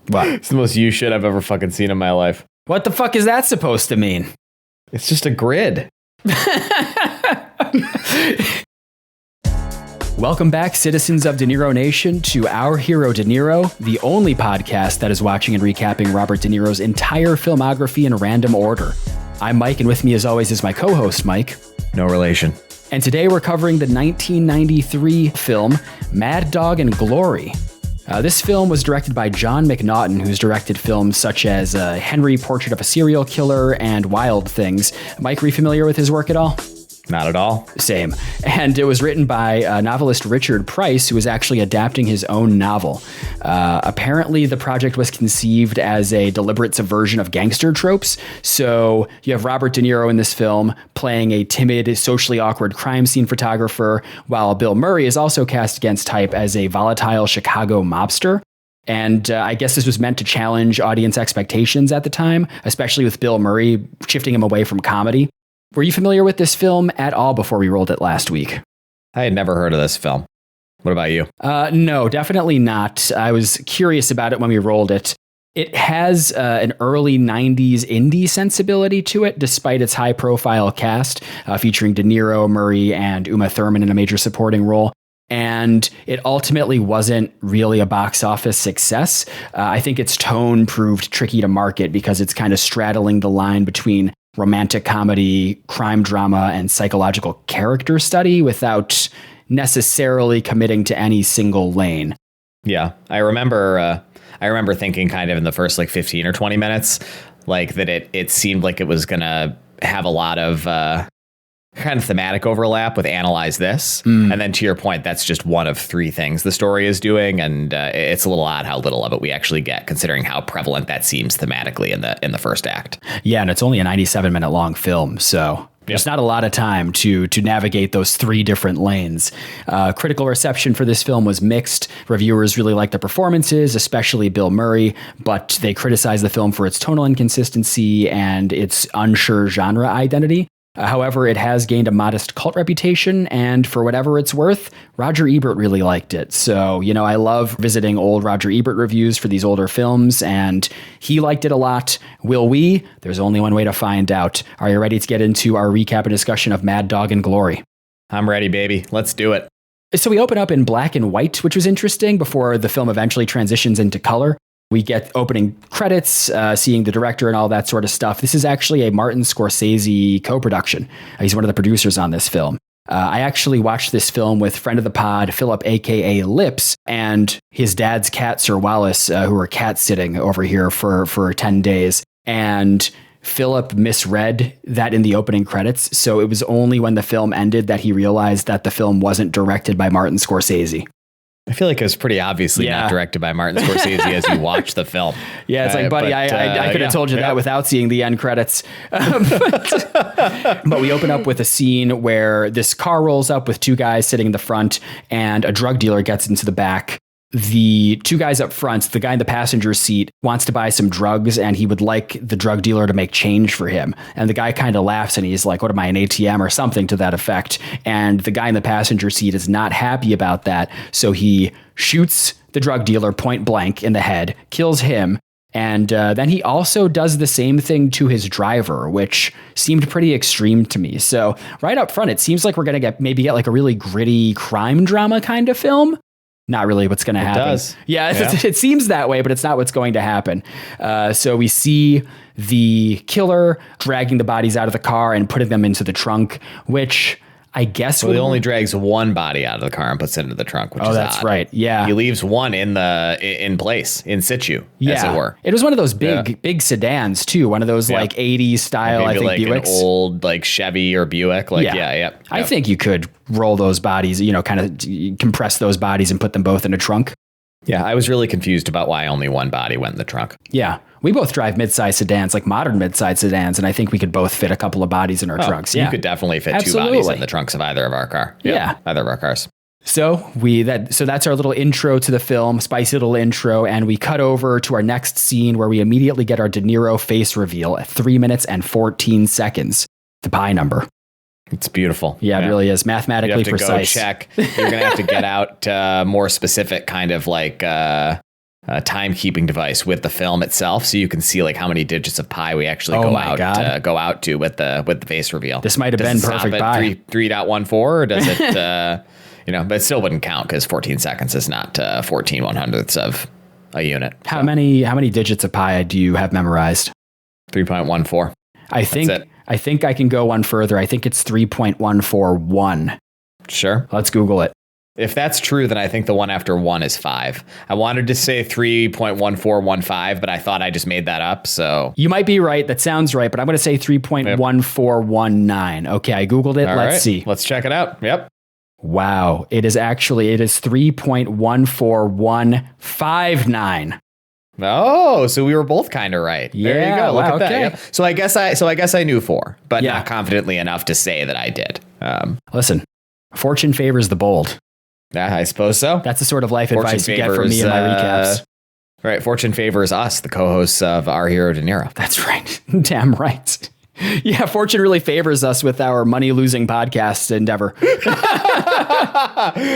What? It's the most you shit I've ever fucking seen in my life. What the fuck is that supposed to mean? It's just a grid. Welcome back, citizens of De Niro Nation, to Our Hero De Niro, the only podcast that is watching and recapping Robert De Niro's entire filmography in random order. I'm Mike, and with me as always is my co-host, Mike. No relation. And today we're covering the 1993 film Mad Dog and Glory. This film was directed by John McNaughton, who's directed films such as Henry, Portrait of a Serial Killer, and Wild Things. Mike, are you familiar with his work at all? Not at all. Same. And it was written by novelist Richard Price, who was actually adapting his own novel. Apparently, the project was conceived as a deliberate subversion of gangster tropes. So you have Robert De Niro in this film playing a timid, socially awkward crime scene photographer, while Bill Murray is also cast against type as a volatile Chicago mobster. And I guess this was meant to challenge audience expectations at the time, especially with Bill Murray shifting him away from comedy. Were you familiar with this film at all before we rolled it last week? I had never heard of this film. What about you? No, definitely not. I was curious about it when we rolled it. It has an early 90s indie sensibility to it, despite its high-profile cast, featuring De Niro, Murray, and Uma Thurman in a major supporting role. And it ultimately wasn't really a box office success. I think its tone proved tricky to market because it's kind of straddling the line between romantic comedy, crime drama, and psychological character study without necessarily committing to any single lane. Yeah, I remember thinking kind of in the first like 15 or 20 minutes, like that it seemed like it was going to have a lot of kind of thematic overlap with Analyze This. And then to your point, that's just one of three things the story is doing. And it's a little odd how little of it we actually get, considering how prevalent that seems thematically in the first act. Yeah, and it's only a 97-minute long film, so there's not a lot of time to navigate those three different lanes. Critical reception for this film was mixed. Reviewers really liked the performances, especially Bill Murray, but they criticized the film for its tonal inconsistency and its unsure genre identity. However, it has gained a modest cult reputation, and for whatever it's worth, Roger Ebert really liked it. So, I love visiting old Roger Ebert reviews for these older films, and he liked it a lot. Will we? There's only one way to find out. Are you ready to get into our recap and discussion of Mad Dog and Glory? I'm ready, baby. Let's do it. So we open up in black and white, which was interesting before the film eventually transitions into color. We get opening credits, seeing the director and all that sort of stuff. This is actually a Martin Scorsese co-production. He's one of the producers on this film. I actually watched this film with friend of the pod, Philip, a.k.a. Lips, and his dad's cat, Sir Wallace, who were cat sitting over here for 10 days. And Philip misread that in the opening credits. So it was only when the film ended that he realized that the film wasn't directed by Martin Scorsese. I feel like it was pretty obviously not directed by Martin Scorsese as you watch the film. Yeah, it's like, buddy, I could have told you that without seeing the end credits. But we open up with a scene where this car rolls up with two guys sitting in the front and a drug dealer gets into the back. The two guys up front, the guy in the passenger seat wants to buy some drugs and he would like the drug dealer to make change for him. And the guy kind of laughs and he's like, what am I, an ATM or something to that effect? And the guy in the passenger seat is not happy about that. So he shoots the drug dealer point blank in the head, kills him. And then he also does the same thing to his driver, which seemed pretty extreme to me. So right up front, it seems like we're going to get like a really gritty crime drama kind of film. Not really what's going to happen. It does. Yeah, it seems that way, but it's not what's going to happen. So we see the killer dragging the bodies out of the car and putting them into the trunk, which I guess he only drags one body out of the car and puts it into the trunk, which is that's odd. right. Yeah. He leaves one in place, in situ, as it were. It was one of those big sedans too. One of those like 80s style, maybe I think, like Buicks. An old like Chevy or Buick. I think you could roll those bodies, kind of compress those bodies and put them both in a trunk. Yeah, I was really confused about why only one body went in the trunk. Yeah. We both drive mid-size sedans, like modern mid-size sedans, and I think we could both fit a couple of bodies in our trunks. You could definitely fit two bodies in the trunks of either of our car. Yeah. Either of our cars. So that's our little intro to the film, spicy little intro, and we cut over to our next scene where we immediately get our De Niro face reveal at 3 minutes and 14 seconds. The pie number. It's beautiful. Yeah, it really is. Mathematically precise. Go check. You're going to have to get out more specific kind of like timekeeping device with the film itself, so you can see like how many digits of pi we actually go out to with the face reveal. This might have been perfect pi. 3.14, or does it? But it still wouldn't count because 14 seconds is not 14 100ths of a unit. How many digits of pi do you have memorized? 3.14. I think I can go one further. I think it's 3.141. Sure. Let's Google it. If that's true, then I think the one after 1 is 5. I wanted to say 3.1415, but I thought I just made that up. So you might be right. That sounds right, but I'm going to say 3.1419. Okay, I Googled it. Let's see. Let's check it out. Yep. Wow. It is 3.14159. Oh, so we were both kind of right. Yeah, there you go. Look at that. Okay. Yep. So I guess I knew 4, but not confidently enough to say that I did. Listen, fortune favors the bold. Yeah, I suppose so. That's the sort of life advice you get from me in my recaps. Right. Fortune favors us, the co-hosts of Our Hero De Niro. That's right. Damn right. Yeah, fortune really favors us with our money-losing podcast endeavor.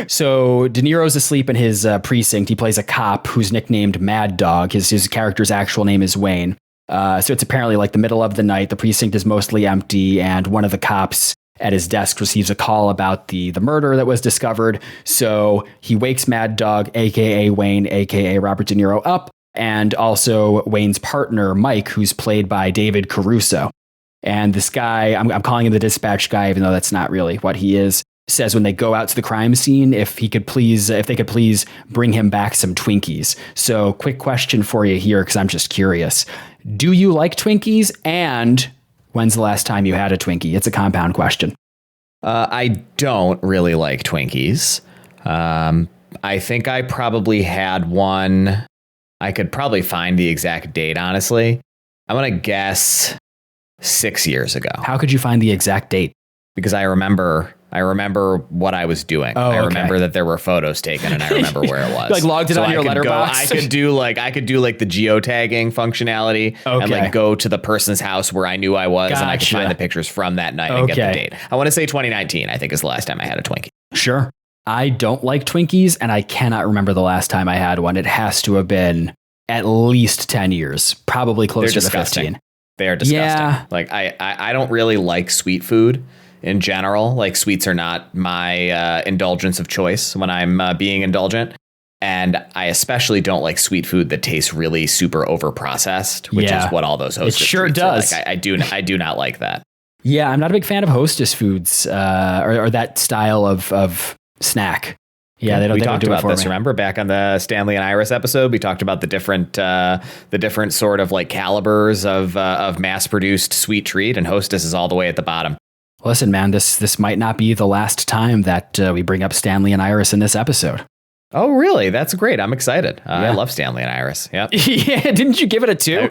So De Niro's asleep in his precinct. He plays a cop who's nicknamed Mad Dog. His character's actual name is Wayne. So it's apparently like the middle of the night. The precinct is mostly empty, and one of the cops at his desk receives a call about the murder that was discovered. So he wakes Mad Dog, a.k.a. Wayne, a.k.a. Robert De Niro, up, and also Wayne's partner, Mike, who's played by David Caruso. And this guy, I'm calling him the dispatch guy, even though that's not really what he is, says when they go out to the crime scene, if they could please bring him back some Twinkies. So quick question for you here, because I'm just curious. Do you like Twinkies? And when's the last time you had a Twinkie? It's a compound question. I don't really like Twinkies. I think I probably had one. I could probably find the exact date, honestly. I'm going to guess 6 years ago. How could you find the exact date? Because I remember what I was doing. Oh, I remember that there were photos taken, and I remember where it was. Like logged it on your letterbox. I could do the geotagging functionality and like go to the person's house where I knew I was, and I could find the pictures from that night and get the date. I want to say 2019. I think is the last time I had a Twinkie. Sure. I don't like Twinkies, and I cannot remember the last time I had one. It has to have been at least 10 years, probably closer to 15. They are disgusting. Yeah. Like I don't really like sweet food in general. Like sweets are not my indulgence of choice when I'm being indulgent. And I especially don't like sweet food that tastes really super overprocessed, which is what all those Hostess sure treats does. are like. I do not like that. Yeah, I'm not a big fan of Hostess foods or that style of snack. Yeah, they don't. We they talked don't do about it for this. me. Remember back on the Stanley and Iris episode, we talked about the different sort of like calibers of mass-produced sweet treat, and Hostess is all the way at the bottom. Listen, man, this might not be the last time that we bring up Stanley and Iris in this episode. Oh, really? That's great. I'm excited. I love Stanley and Iris. Yep. Yeah. Didn't you give it a 2? Yeah.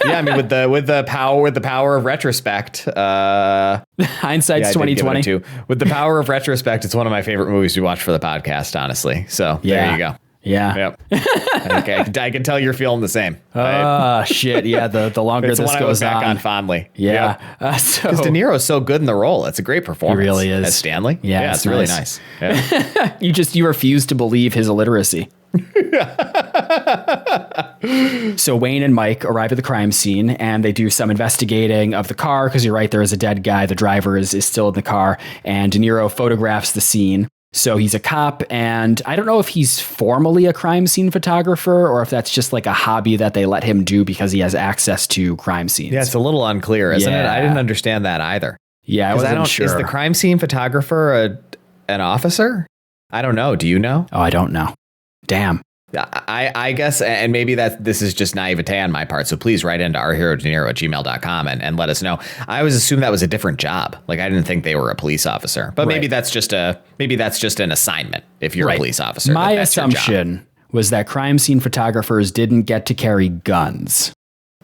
I mean, with the power of retrospect. Hindsight's 2020. With the power of retrospect, it's one of my favorite movies we watch for the podcast. Honestly. So there you go. Yeah. Yep. I can tell you're feeling the same. Shit. Yeah. The longer it's this one goes I look back on on fondly. Yeah. Because De Niro's so good in the role. It's a great performance. He really is. As Stanley. Yeah. It's really nice. Yeah. You refuse to believe his illiteracy. So Wayne and Mike arrive at the crime scene, and they do some investigating of the car, because you're right, there is a dead guy. The driver is still in the car, and De Niro photographs the scene. So he's a cop, and I don't know if he's formally a crime scene photographer or if that's just like a hobby that they let him do because he has access to crime scenes. Yeah, it's a little unclear, isn't it? I didn't understand that either. Yeah, I wasn't sure. Is the crime scene photographer an officer? I don't know. Do you know? Oh, I don't know. Damn. I guess, and maybe this is just naivete on my part, so please write into ourherodeniro@gmail.com and let us know. I always assumed that was a different job. Like, I didn't think they were a police officer, but maybe that's just an assignment if you're a police officer. My assumption was that crime scene photographers didn't get to carry guns.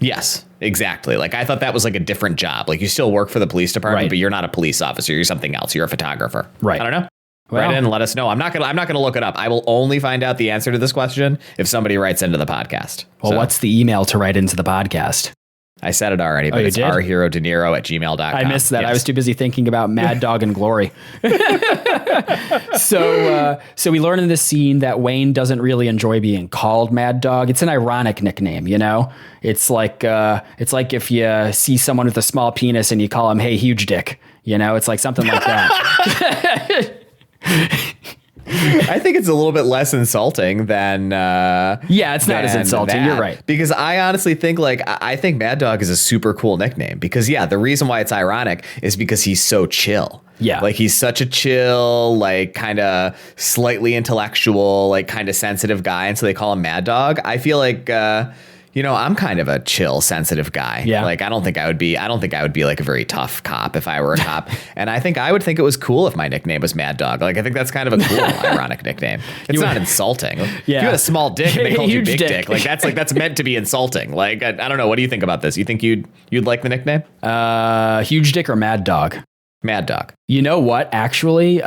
Yes, exactly. Like, I thought that was like a different job. Like, you still work for the police department, but you're not a police officer. You're something else. You're a photographer. Right. I don't know. Write in and let us know. I'm not gonna look it up. I will only find out the answer to this question if somebody writes into the podcast. Well, what's the email to write into the podcast? I said it already, but you it's did? rherodinero@gmail.com. I missed that. Yes. I was too busy thinking about Mad Dog and Glory. So we learn in this scene that Wayne doesn't really enjoy being called Mad Dog. It's an ironic nickname, you know? It's like if you see someone with a small penis and you call him, "Hey, huge dick." You know, it's like something like that. I think it's a little bit less insulting than Yeah, it's not as than insulting. that. You're right. Because I honestly think I think Mad Dog is a super cool nickname because the reason why it's ironic is because he's so chill. Yeah. Like he's such a chill, like kind of slightly intellectual, like kind of sensitive guy. And so they call him Mad Dog. I feel like I'm kind of a chill, sensitive guy. Yeah. Like I don't think I would be like a very tough cop if I were a cop. And I think I would think it was cool if my nickname was Mad Dog. Like I think that's kind of a cool, ironic nickname. It's not insulting. If you had a small dick and they called you Huge Big dick. Dick, like that's meant to be insulting. Like I don't know. What do you think about this? You think you'd like the nickname? Huge dick or Mad Dog? Mad Dog. You know what? Actually,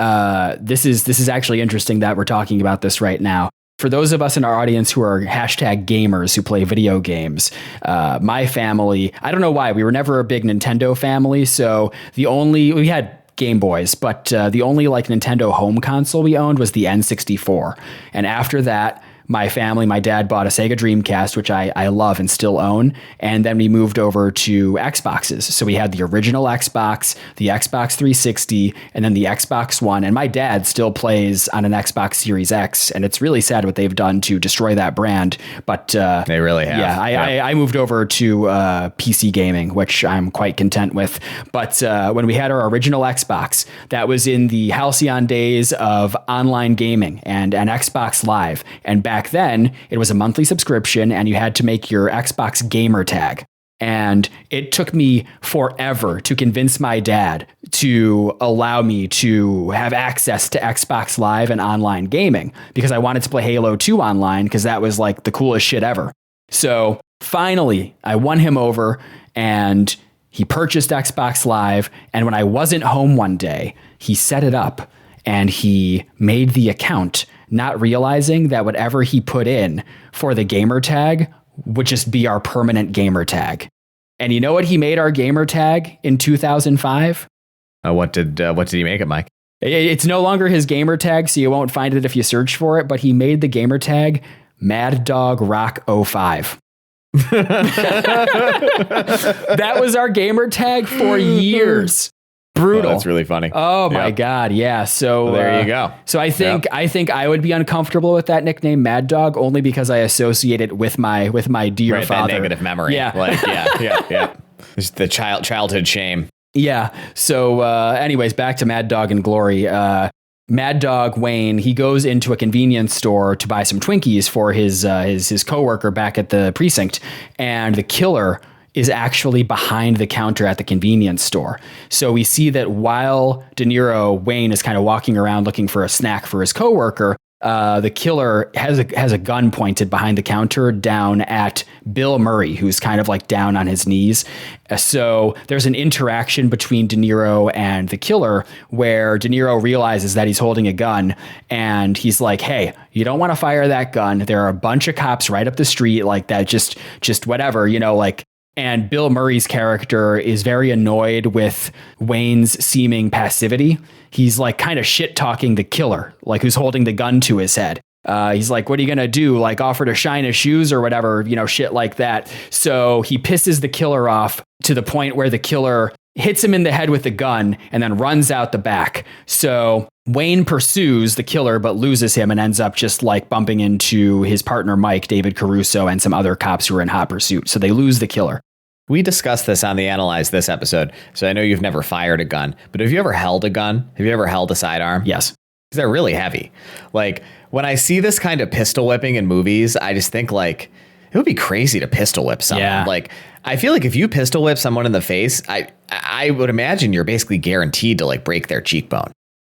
this is actually interesting that we're talking about this right now. For those of us in our audience who are hashtag gamers who play video games, my family, I don't know why, we were never a big Nintendo family. So we had Game Boys, but the only like Nintendo home console we owned was the N64. And after that, my dad bought a Sega Dreamcast, which I love and still own. And then we moved over to Xboxes. So we had the original Xbox, the Xbox 360, and then the Xbox One. And my dad still plays on an Xbox Series X. And it's really sad what they've done to destroy that brand. But they really have. Yeah, I moved over to PC gaming, which I'm quite content with. But when we had our original Xbox, that was in the halcyon days of online gaming and Xbox Live. And back then, it was a monthly subscription and you had to make your Xbox gamer tag. And it took me forever to convince my dad to allow me to have access to Xbox Live and online gaming because I wanted to play Halo 2 online because that was like the coolest shit ever. So finally, I won him over and he purchased Xbox Live. And when I wasn't home one day, he set it up and he made the account, not realizing that whatever he put in for the gamer tag would just be our permanent gamer tag. And you know what he made our gamer tag in 2005? What did he make it, Mike? It's no longer his gamer tag, so you won't find it if you search for it, but he made the gamer tag Mad Dog Rock 05. That was our gamer tag for years. Brutal. Oh, that's really funny. Oh my God. Yeah. So there you go. So I think I would be uncomfortable with that nickname Mad Dog only because I associate it with my dear father. That negative memory. Yeah. Yeah. Just the childhood shame. Yeah. So anyways, back to Mad Dog and Glory. Mad Dog Wayne, he goes into a convenience store to buy some Twinkies for his coworker back at the precinct, and the killer is actually behind the counter at the convenience store. So we see that while Wayne is kind of walking around looking for a snack for his coworker, the killer has a gun pointed behind the counter down at Bill Murray, who's kind of like down on his knees. So there's an interaction between De Niro and the killer where De Niro realizes that he's holding a gun and he's like, "Hey, you don't want to fire that gun. There are a bunch of cops right up the street like that. Just whatever, like." And Bill Murray's character is very annoyed with Wayne's seeming passivity. He's like kind of shit talking the killer, like who's holding the gun to his head. He's like, "What are you going to do? Like offer to shine his shoes or whatever, shit like that." So he pisses the killer off to the point where the killer hits him in the head with the gun and then runs out the back. So Wayne pursues the killer, but loses him and ends up just like bumping into his partner, Mike, David Caruso, and some other cops who are in hot pursuit. So they lose the killer. We discussed this on the Analyze This episode. So I know you've never fired a gun, but have you ever held a gun? Have you ever held a sidearm? Yes. Because they're really heavy. Like when I see this kind of pistol whipping in movies, I just think like it would be crazy to pistol whip someone. Yeah. Like I feel like if you pistol whip someone in the face, I would imagine you're basically guaranteed to like break their cheekbone.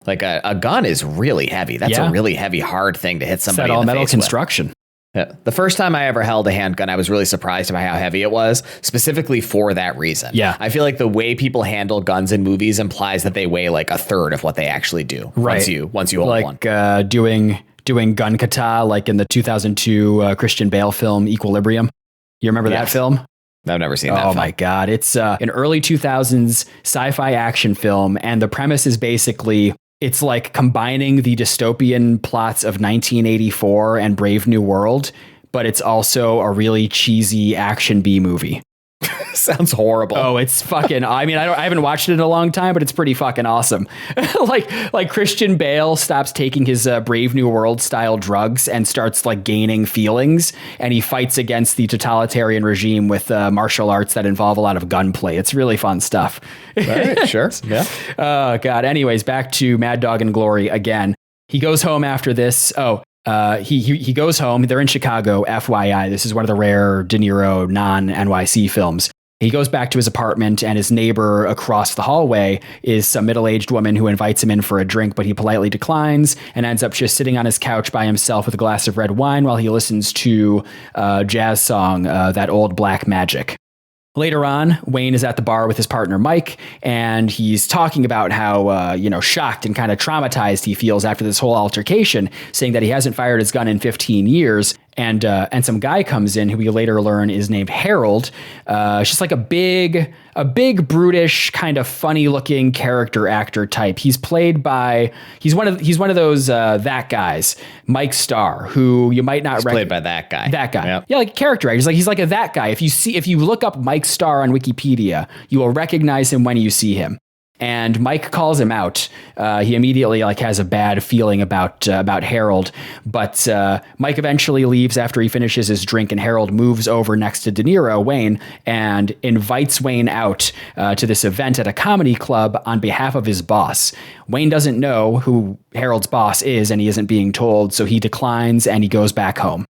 Like a gun is really heavy. That's a really heavy, hard thing to hit somebody in the face with. All metal construction. Yeah. The first time I ever held a handgun, I was really surprised by how heavy it was, specifically for that reason. Yeah. I feel like the way people handle guns in movies implies that they weigh like a third of what they actually do. Right. Once you hold like, one. Doing gun kata, like in the 2002 Christian Bale film Equilibrium. You remember that film? I've never seen that Oh film. my God. It's an early 2000s sci-fi action film. And the premise is basically it's like combining the dystopian plots of 1984 and Brave New World, but it's also a really cheesy action B movie. Sounds horrible. Oh, it's fucking, I mean, I haven't watched it in a long time, but it's pretty fucking awesome. like Christian Bale stops taking his Brave New World style drugs and starts like gaining feelings, and he fights against the totalitarian regime with martial arts that involve a lot of gunplay. It's really fun stuff. All right, sure. Yeah. Oh God. Anyways, back to Mad Dog and Glory again. He goes home after this. He goes home. They're in Chicago, FYI. This is one of the rare De Niro non-NYC films. He goes back to his apartment, and his neighbor across the hallway is some middle-aged woman who invites him in for a drink, but he politely declines and ends up just sitting on his couch by himself with a glass of red wine while he listens to a jazz song, That Old Black Magic. Later on, Wayne is at the bar with his partner, Mike, and he's talking about how, shocked and kind of traumatized he feels after this whole altercation, saying that he hasn't fired his gun in 15 years. And some guy comes in who we later learn is named Harold. It's just like a big, brutish, kind of funny looking character actor type. He's played by, he's one of those, that guys, Mike Starr, who you might not recognize. Played by that guy. That guy. Yep. Yeah, like a character actor. He's like a that guy. If you look up Mike Starr on Wikipedia, you will recognize him when you see him. And Mike calls him out. He immediately has a bad feeling about Harold, but Mike eventually leaves after he finishes his drink, and Harold moves over next to De Niro, Wayne, and invites Wayne out to this event at a comedy club on behalf of his boss. Wayne doesn't know who Harold's boss is, and he isn't being told, so he declines and he goes back home.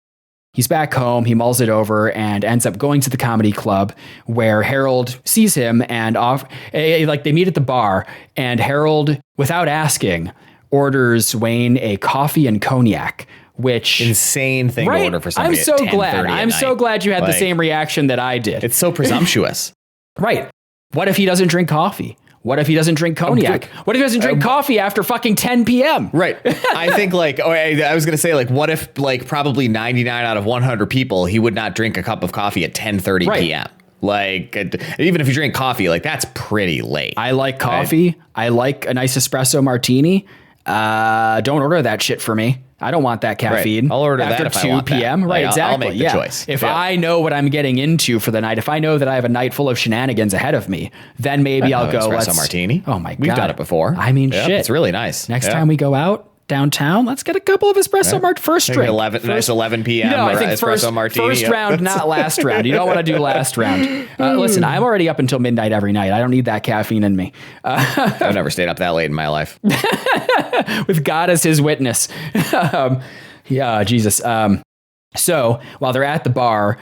He's back home, he mulls it over, and ends up going to the comedy club where Harold sees him and they meet at the bar, and Harold, without asking, orders Wayne a coffee and cognac, which insane thing to order for somebody. I'm so glad you had the same reaction that I did. It's so presumptuous. Right. What if he doesn't drink coffee? What if he doesn't drink cognac? What if he doesn't drink coffee after fucking 10 p.m.? Right. I think I was going to say what if probably 99 out of 100 people, he would not drink a cup of coffee at 10:30 p.m. Even if you drink coffee, that's pretty late. I like coffee. Right? I like a nice espresso martini. Don't order that shit for me. I don't want that caffeine. Right. I'll order after that if 2 I want p.m. That. Right, exactly. I'll make the choice. If I know what I'm getting into for the night, if I know that I have a night full of shenanigans ahead of me, then maybe I'll go. Espresso martini. Oh my God, we've done it before. I mean, shit, it's really nice. Next time we go out downtown, let's get a couple of espresso first drink. 11 p.m. I think espresso martini. First round, not last round. You don't want to do last round. Listen, I'm already up until midnight every night. I don't need that caffeine in me. I've never stayed up that late in my life. With God as his witness. Jesus. So while they're at the bar,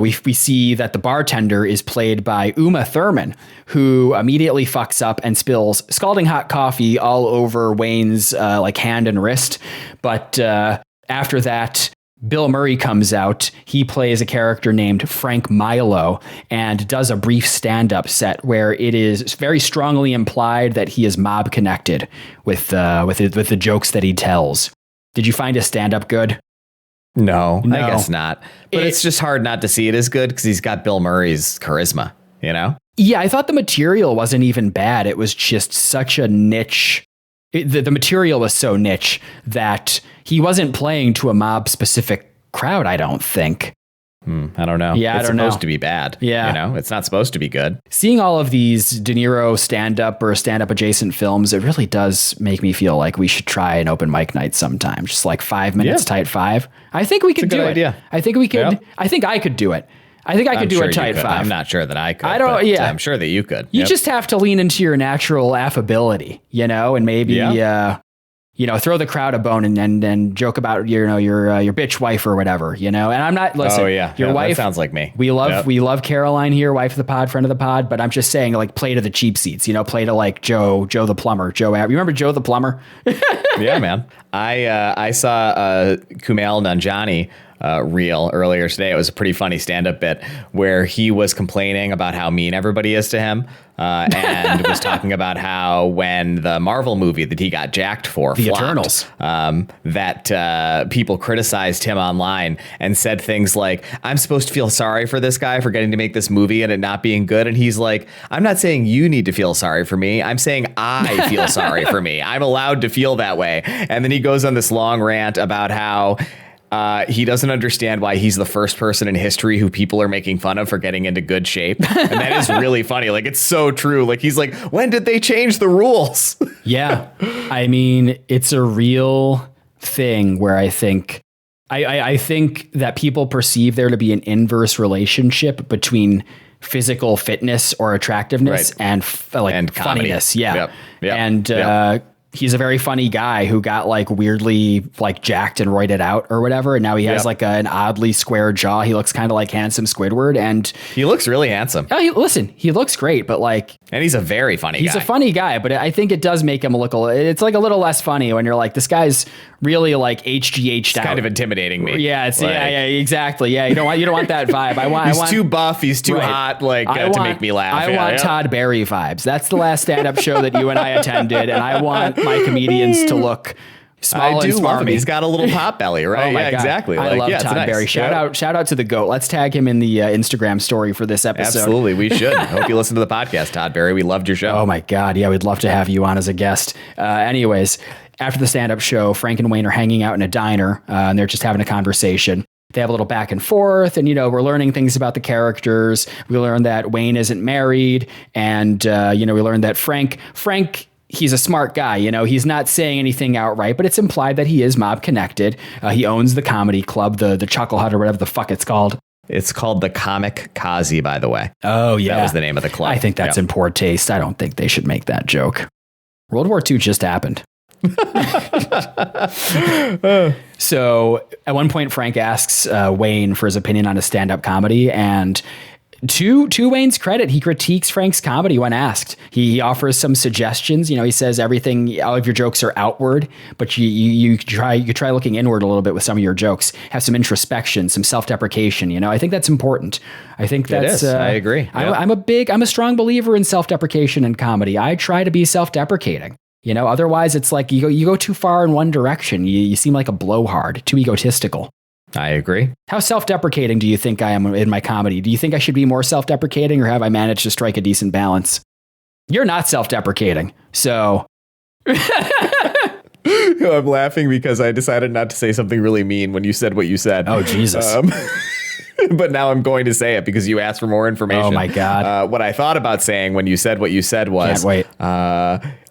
we see that the bartender is played by Uma Thurman, who immediately fucks up and spills scalding hot coffee all over Wayne's hand and wrist. But after that, Bill Murray comes out. He plays a character named Frank Milo and does a brief stand-up set where it is very strongly implied that he is mob connected with the jokes that he tells. Did you find his stand-up good? No, I guess not. But it's just hard not to see it as good because he's got Bill Murray's charisma, you know? Yeah, I thought the material wasn't even bad. It was just such a niche. The material was so niche that he wasn't playing to a mob-specific crowd, I don't think. I don't know. Yeah, it's supposed to be bad. Yeah. It's not supposed to be good. Seeing all of these De Niro stand-up or stand-up adjacent films, it really does make me feel like we should try an open mic night sometime. Just 5 minutes tight five. I think we could do it. Idea. I think we could. Yeah. I think I could do it. I think I could do a tight five. I'm not sure that I could. I'm sure that you could. You just have to lean into your natural affability, and maybe throw the crowd a bone and joke about your bitch wife or whatever, and I'm not, listen, your wife, that sounds like me. We love Caroline here, wife of the pod, friend of the pod, but I'm just saying play to the cheap seats, play to Joe the plumber, remember Joe the plumber? Yeah, man. I saw Kumail Nanjiani reel earlier today. It was a pretty funny stand-up bit where he was complaining about how mean everybody is to him, and was talking about how when the Marvel movie that he got jacked for, The flopped, Eternals, that people criticized him online and said things like, I'm supposed to feel sorry for this guy for getting to make this movie and it not being good. And he's like, I'm not saying you need to feel sorry for me. I'm saying I feel sorry for me. I'm allowed to feel that way. And then he goes on this long rant about how he doesn't understand why he's the first person in history who people are making fun of for getting into good shape. And that is really funny. Like, it's so true. Like, he's like, when did they change the rules? Yeah. I mean, it's a real thing where I think that people perceive there to be an inverse relationship between physical fitness or attractiveness and funniness. Yeah. Yep. And he's a very funny guy who got like weirdly like jacked and roided out or whatever. And now he has like an oddly square jaw. He looks kind of like handsome Squidward, and he looks really handsome. He looks great, but like, and he's a very funny guy. He's a funny guy, but I think it does make him look it's like a little less funny when you're like, this guy's really like HGH'd out. Kind of intimidating me. Yeah, yeah, exactly. Yeah, you don't want that vibe. He's too buff. He's too hot. Like to make me laugh. I want Todd Barry vibes. That's the last stand-up show that you and I attended, and I want my comedians to look small. I do love him. He's got a little pot belly, right? Oh my God. Exactly. I love Todd Barry. Shout out to the GOAT. Let's tag him in the Instagram story for this episode. Absolutely, we should. I hope you listen to the podcast, Todd Barry. We loved your show. Oh my God, yeah, we'd love to have you on as a guest. Anyways, after the stand-up show, Frank and Wayne are hanging out in a diner, and they're just having a conversation. They have a little back and forth, and, we're learning things about the characters. We learn that Wayne isn't married, and, we learn that Frank, he's a smart guy. He's not saying anything outright, but it's implied that he is mob connected. He owns the comedy club, the Chuckle Hut or whatever the fuck it's called. It's called the Comic Kazi, by the way. Oh, yeah. That was the name of the club. I think that's in poor taste. I don't think they should make that joke. World War II just happened. So at one point, Frank asks Wayne for his opinion on a stand-up comedy, and to Wayne's credit, he critiques Frank's comedy when asked. He offers some suggestions. He says all of your jokes are outward, but you try looking inward a little bit with some of your jokes. Have some introspection, some self-deprecation. I think that's important. I think that's. It is. I agree. I'm a strong believer in self-deprecation in comedy. I try to be self-deprecating. Otherwise it's like you go too far in one direction. You seem like a blowhard, too egotistical. I agree. How self-deprecating do you think I am in my comedy? Do you think I should be more self-deprecating, or have I managed to strike a decent balance? You're not self-deprecating, so. I'm laughing because I decided not to say something really mean when you said what you said. Oh, Jesus. But now I'm going to say it because you asked for more information. Oh, my God. What I thought about saying when you said what you said was, can't wait.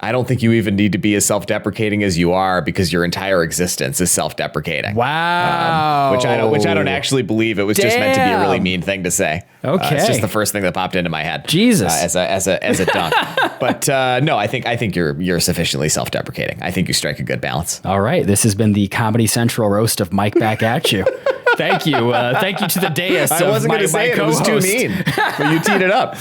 I don't think you even need to be as self-deprecating as you are, because your entire existence is self-deprecating. Wow. Which I don't actually believe. It was just meant to be a really mean thing to say. Okay. It's just the first thing that popped into my head. Jesus. As a dunk. But no, I think you're sufficiently self-deprecating. I think you strike a good balance. All right. This has been the Comedy Central roast of Mike back at you. Thank you. Thank you to the dais. I wasn't going to say it. It was too mean, but you teed it up.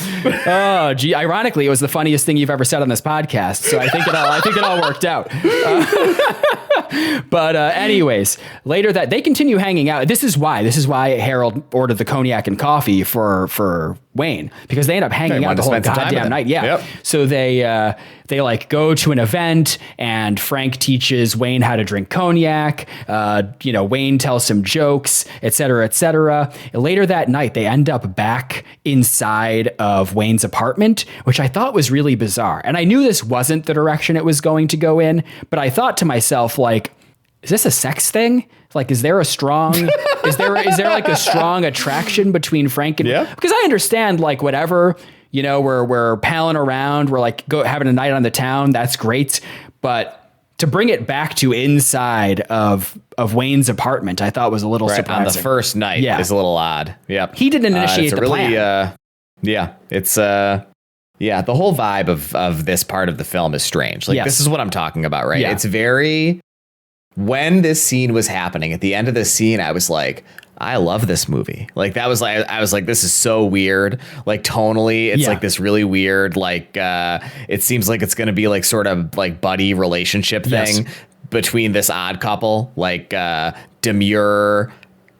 Oh, gee. Ironically, it was the funniest thing you've ever said on this podcast. So I think it all worked out. But anyways, later that they continue hanging out. This is why Harold ordered the cognac and coffee for Wayne, because they end up hanging out the whole goddamn night. Yeah. Yep. So they like go to an event, and Frank teaches Wayne how to drink cognac. Wayne tells some jokes, et cetera, et cetera. Later that night, they end up back inside of Wayne's apartment, which I thought was really bizarre. And I knew this wasn't the direction it was going to go in, but I thought to myself, like, is this a sex thing? Like, is there like a strong attraction between Frank and, because I understand, like, whatever, we're palling around, we're like having a night on the town. That's great. But to bring it back to inside of Wayne's apartment, I thought was a little surprising. On the first night is a little odd. Yep. He didn't initiate the plan. It's the whole vibe of this part of the film is strange. Like, this is what I'm talking about, right? Yeah. It's very, when this scene was happening, at the end of this scene, I was like, I love this movie. Like, that was like, I was like, this is so weird. Like, tonally, it's like this really weird, like, it seems like it's going to be like sort of like buddy relationship thing between this odd couple, like demure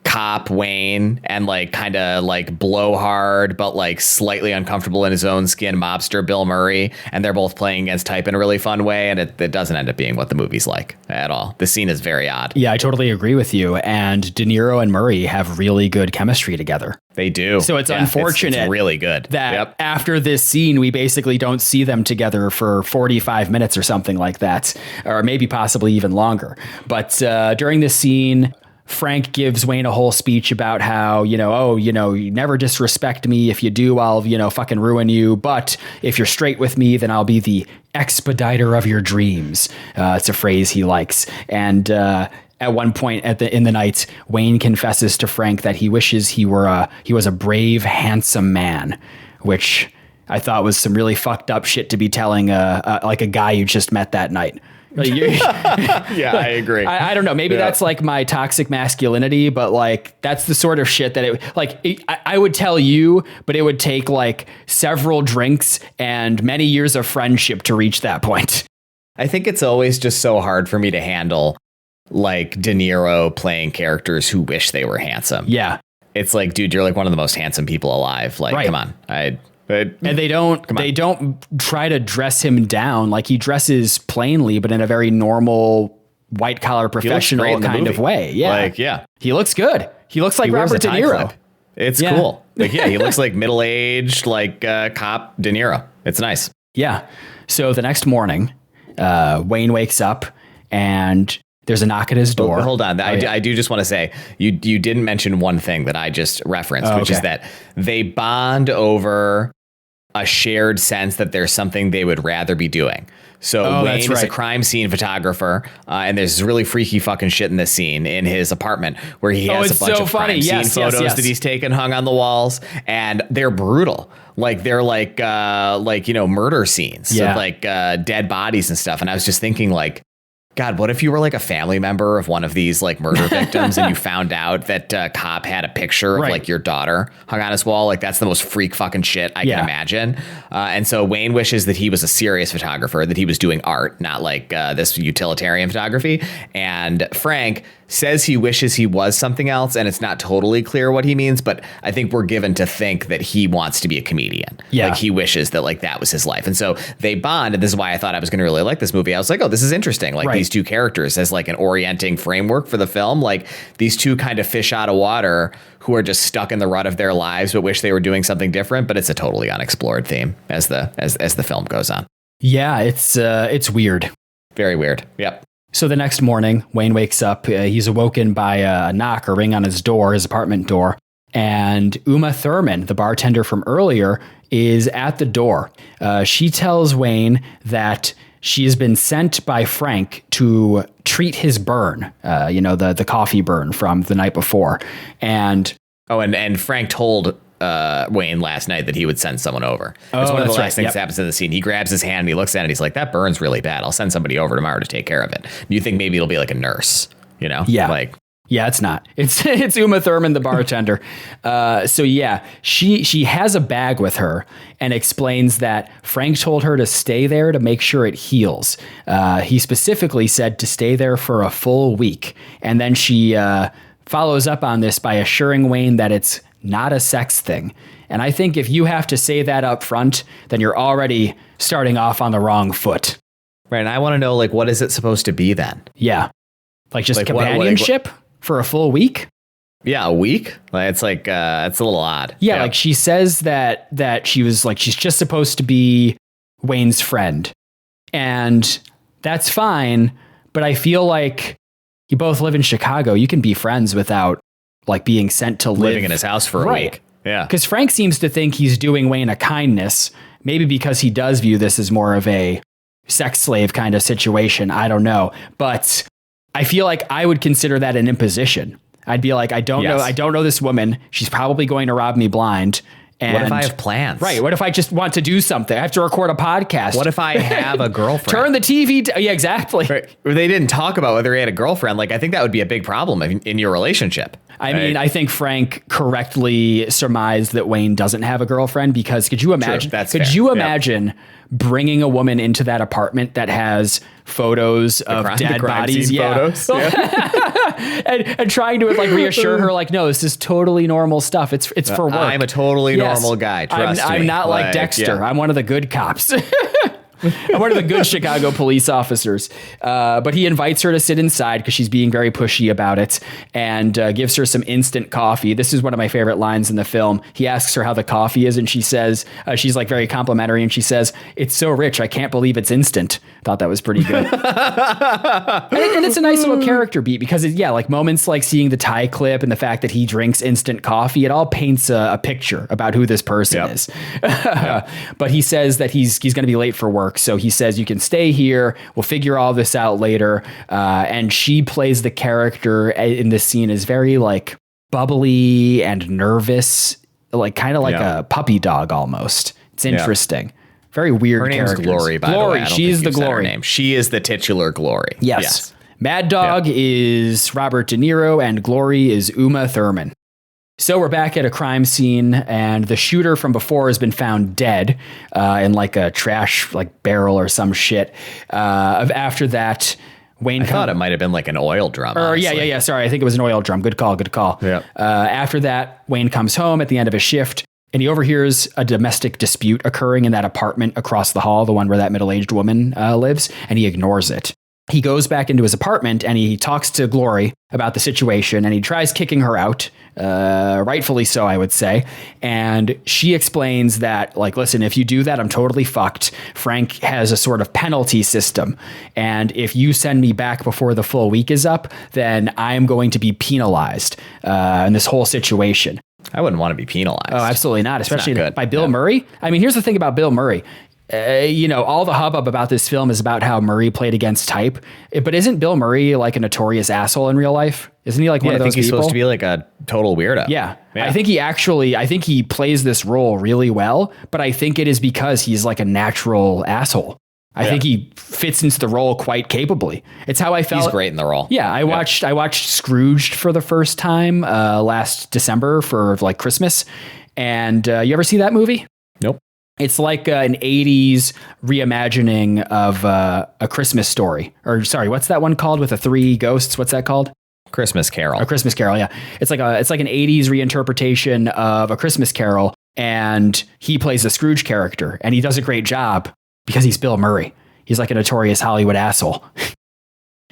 cop Wayne and like kind of like blowhard but like slightly uncomfortable in his own skin mobster Bill Murray, and they're both playing against type in a really fun way, and it doesn't end up being what the movie's like at all. The scene is very odd. Yeah, I totally agree with you. And De Niro and Murray have really good chemistry together. They do. So it's unfortunate it's really good that after this scene, we basically don't see them together for 45 minutes or something like that, or maybe possibly even longer. But during this scene, Frank gives Wayne a whole speech about how, you never disrespect me. If you do, I'll, fucking ruin you. But if you're straight with me, then I'll be the expediter of your dreams. It's a phrase he likes. And at one point in the night, Wayne confesses to Frank that he wishes he was a brave, handsome man, which I thought was some really fucked up shit to be telling like a guy you just met that night. Yeah, I agree. I don't know. Maybe that's like my toxic masculinity, but like that's the sort of shit that I would tell you, but it would take like several drinks and many years of friendship to reach that point. I think it's always just so hard for me to handle like De Niro playing characters who wish they were handsome. Yeah. It's like, dude, you're like one of the most handsome people alive. Like, right. Come on. And they don't try to dress him down. Like he dresses plainly, but in a very normal white collar professional kind of way. Yeah. Like, yeah. He looks good. He looks like Robert De Niro. It's cool. Like, yeah, he looks like middle-aged, like cop De Niro. It's nice. Yeah. So the next morning, Wayne wakes up and there's a knock at his door. Hold on. I do just want to say, you didn't mention one thing that I just referenced, which is that they bond over a shared sense that there's something they would rather be doing. So Wayne is a crime scene photographer, and there's really freaky fucking shit in this scene in his apartment where he has a bunch of crime scene photos that he's taken hung on the walls, and they're brutal. Like they're like murder scenes, of like dead bodies and stuff. And I was just thinking like, God, what if you were like a family member of one of these like murder victims and you found out that cop had a picture of like your daughter hung on his wall? Like that's the most freak fucking shit I can imagine. And so Wayne wishes that he was a serious photographer, that he was doing art, not like this utilitarian photography. And Frank says he wishes he was something else, and it's not totally clear what he means, but I think we're given to think that he wants to be a comedian. Yeah. Like he wishes that like that was his life. And so they bond, and this is why I thought I was going to really like this movie. I was like, oh, this is interesting. Like these two characters as like an orienting framework for the film, like these two kind of fish out of water who are just stuck in the rut of their lives but wish they were doing something different, but it's a totally unexplored theme as the film goes on. Yeah, it's weird. Very weird. Yep. So the next morning, Wayne wakes up. He's awoken by a knock or ring on his door, his apartment door. And Uma Thurman, the bartender from earlier, is at the door. She tells Wayne that she has been sent by Frank to treat his burn, the coffee burn from the night before. And Frank told Wayne last night that he would send someone over. It's one of the last things that happens in the scene. He grabs his hand and he looks at it. He's like, that burns really bad. I'll send somebody over tomorrow to take care of it. You think maybe it'll be like a nurse, Yeah. Like, yeah, it's not. It's Uma Thurman, the bartender. She has a bag with her and explains that Frank told her to stay there to make sure it heals. He specifically said to stay there for a full week. And then she follows up on this by assuring Wayne that it's not a sex thing. And I think if you have to say that up front, then you're already starting off on the wrong foot. Right. And I want to know, like, what is it supposed to be then? Yeah. Like just companionship for a full week? Yeah, a week? Like, it's like, it's a little odd. Yeah, like she says that she was like, she's just supposed to be Wayne's friend. And that's fine. But I feel like you both live in Chicago. You can be friends without like being sent to living in his house for a week. Yeah. Because Frank seems to think he's doing Wayne a kindness, maybe because he does view this as more of a sex slave kind of situation. I don't know. But I feel like I would consider that an imposition. I'd be like, I don't know this woman. She's probably going to rob me blind. And what if I have plans? Right. What if I just want to do something? I have to record a podcast. What if I have a girlfriend? Turn the TV. Yeah, exactly. Right. They didn't talk about whether he had a girlfriend. Like, I think that would be a big problem in your relationship. I mean, I think Frank correctly surmised that Wayne doesn't have a girlfriend because could you imagine? True, could you imagine bringing a woman into that apartment that has photos of dead bodies? Photos. Yeah. and trying to like reassure her, like, no, this is totally normal stuff. It's for work. I'm a totally normal guy. Trust me. I'm not like Dexter. I'm one of the good cops. I'm one of the good Chicago police officers. But he invites her to sit inside because she's being very pushy about it, and gives her some instant coffee. This is one of my favorite lines in the film. He asks her how the coffee is, and she says, she's like very complimentary, and she says, "It's so rich, I can't believe it's instant." Thought that was pretty good. And it's a nice little character beat because, like moments like seeing the tie clip and the fact that he drinks instant coffee, it all paints a picture about who this person is. But he says that he's going to be late for work. So he says, "You can stay here. We'll figure all this out later." And she plays the character in this scene as very like bubbly and nervous, like kind of like a puppy dog almost. It's interesting. Very weird. Her name's characters. Glory, by the way. Glory, she's the Glory. Name. She is the titular Glory. Yes. Mad Dog is Robert De Niro and Glory is Uma Thurman. So we're back at a crime scene, and the shooter from before has been found dead in like a trash like barrel or some shit. After that, Wayne. I thought it might have been like an oil drum. Yeah. Sorry, I think it was an oil drum. Good call. Yeah. After that, Wayne comes home at the end of his shift, and he overhears a domestic dispute occurring in that apartment across the hall, the one where that middle-aged woman lives, and he ignores it. He goes back into his apartment and he talks to Glory about the situation, and he tries kicking her out, rightfully so, I would say. And she explains that, like, listen, if you do that, I'm totally fucked. Frank has a sort of penalty system. And if you send me back before the full week is up, then I'm going to be penalized in this whole situation. I wouldn't want to be penalized. Oh, absolutely not, especially by Bill Yeah. Murray. I mean, here's the thing about Bill Murray. All the hubbub about this film is about how Murray played against type. But isn't Bill Murray like a notorious asshole in real life? Isn't he like one of those people? I think he's supposed to be like a total weirdo. Yeah. I think he plays this role really well, but I think it is because he's like a natural asshole. I think he fits into the role quite capably. It's how I felt. He's great in the role. Yeah, I watched Scrooged for the first time last December for like Christmas. And you ever see that movie? Nope. It's like an 80s reimagining of A Christmas Story. Or sorry, what's that one called with the three ghosts? What's that called? Christmas Carol. A Christmas Carol, yeah. It's like an 80s reinterpretation of A Christmas Carol, and he plays a Scrooge character, and he does a great job because he's Bill Murray. He's like a notorious Hollywood asshole.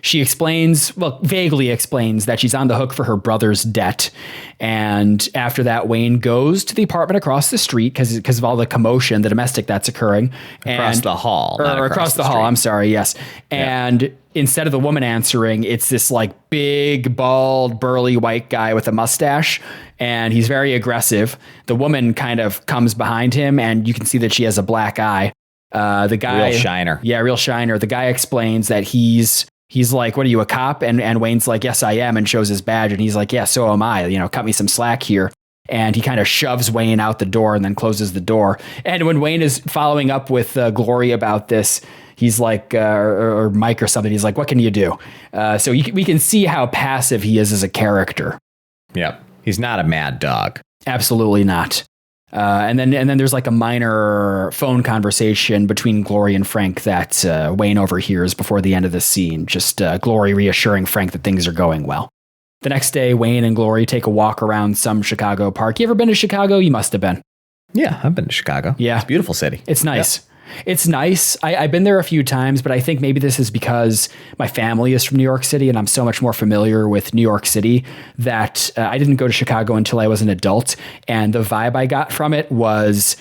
She vaguely explains that she's on the hook for her brother's debt. And after that, Wayne goes to the apartment across the street because of all the commotion, the domestic that's occurring. Across the hall. Or across the hall, I'm sorry, yes. And instead of the woman answering, it's this like big, bald, burly white guy with a mustache. And he's very aggressive. The woman kind of comes behind him, and you can see that she has a black eye. The guy. Real shiner. Yeah, real shiner. The guy explains that he's like, "What are you, a cop?" And Wayne's like, "Yes, I am," and shows his badge. And he's like, "Yeah, so am I. Cut me some slack here." And he kind of shoves Wayne out the door and then closes the door. And when Wayne is following up with Glory about this, he's like, or Mike or something, he's like, "What can you do?" So we can see how passive he is as a character. Yeah, he's not a mad dog. Absolutely not. And then there's like a minor phone conversation between Glory and Frank that Wayne overhears before the end of the scene. Just Glory reassuring Frank that things are going well. The next day, Wayne and Glory take a walk around some Chicago park. You ever been to Chicago? You must have been. Yeah, I've been to Chicago. Yeah. It's a beautiful city. It's nice. Yep. It's nice. I've been there a few times, but I think maybe this is because my family is from New York City and I'm so much more familiar with New York City that I didn't go to Chicago until I was an adult. And the vibe I got from it was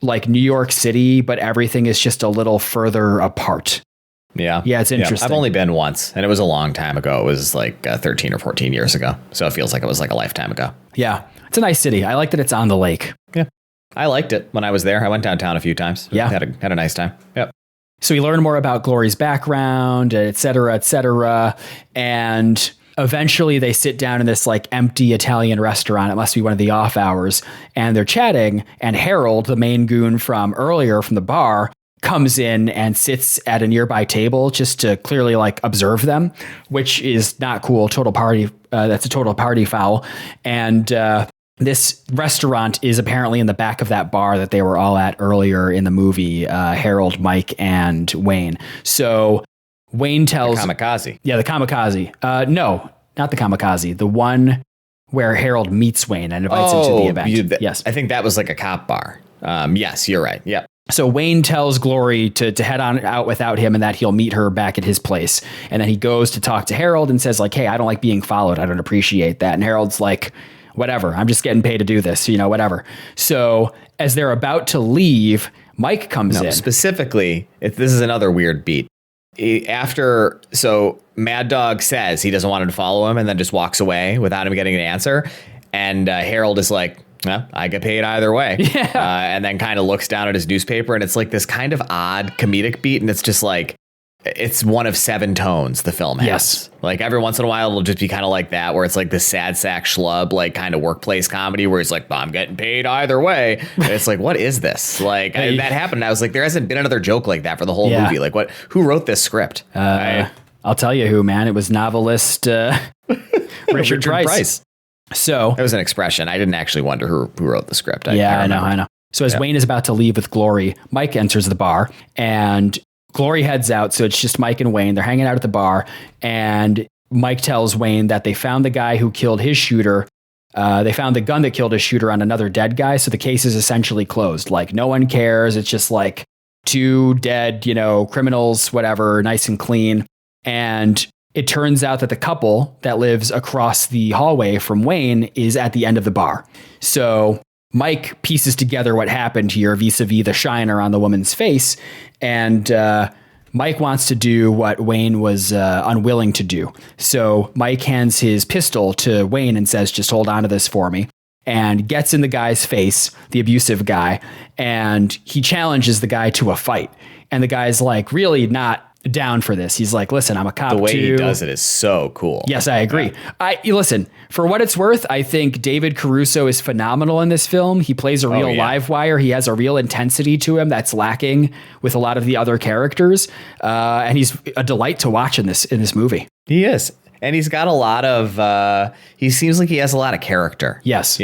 like New York City, but everything is just a little further apart. Yeah. Yeah, it's interesting. I've only been once, and it was a long time ago. It was like 13 or 14 years ago. So it feels like it was like a lifetime ago. Yeah. It's a nice city. I like that it's on the lake. Yeah. I liked it when I was there. I went downtown a few times. Yeah. Had a nice time. Yep. So we learn more about Glory's background, et cetera, et cetera. And eventually they sit down in this like empty Italian restaurant. It must be one of the off hours. And they're chatting. And Harold, the main goon from earlier from the bar, comes in and sits at a nearby table just to clearly like observe them, which is not cool. Total party. That's a total party foul. And, this restaurant is apparently in the back of that bar that they were all at earlier in the movie, Harold, Mike, and Wayne. So Wayne tells... The Kamikaze. Yeah, the Kamikaze. No, not the kamikaze, the one where Harold meets Wayne and invites him to the event. Yes. I think that was like a cop bar. Yes, you're right. Yep. So Wayne tells Glory to head on out without him and that he'll meet her back at his place. And then he goes to talk to Harold and says like, hey, I don't like being followed. I don't appreciate that. And Harold's like, whatever, I'm just getting paid to do this, whatever. So as they're about to leave, Mike comes in. Specifically, this is another weird beat. So Mad Dog says he doesn't want him to follow him and then just walks away without him getting an answer. And Harold is like, well, I get paid either way. Yeah. And then kind of looks down at his newspaper, and it's like this kind of odd comedic beat. And it's just like, it's one of 7 tones the film has. Yes. Like every once in a while, it'll just be kind of like that, where it's like this sad sack schlub, like kind of workplace comedy where he's like, I'm getting paid either way. And it's like, what is this? Like that happened. I was like, there hasn't been another joke like that for the whole movie. Like who wrote this script? I'll tell you who, man. It was novelist Richard Price. So it was an expression. I didn't actually wonder who wrote the script. I know. So as Wayne is about to leave with Glory, Mike enters the bar and Glory heads out. So it's just Mike and Wayne. They're hanging out at the bar, and Mike tells Wayne that they found the guy who killed his shooter. They found the gun that killed his shooter on another dead guy. So the case is essentially closed. Like no one cares. It's just like 2 dead, criminals, whatever, nice and clean. And it turns out that the couple that lives across the hallway from Wayne is at the end of the bar. So Mike pieces together what happened here vis-a-vis the shiner on the woman's face. And Mike wants to do what Wayne was unwilling to do. So Mike hands his pistol to Wayne and says, just hold on to this for me. And gets in the guy's face, the abusive guy. And he challenges the guy to a fight. And the guy's like really not down for this. He's like, listen, I'm a cop too. The way he does it is so cool. Yes, I agree. Listen, for what it's worth, I think David Caruso is phenomenal in this film. He plays a real live wire. He has a real intensity to him that's lacking with a lot of the other characters. And he's a delight to watch in this movie. He is. And he's got a lot of, he seems like he has a lot of character. Yes.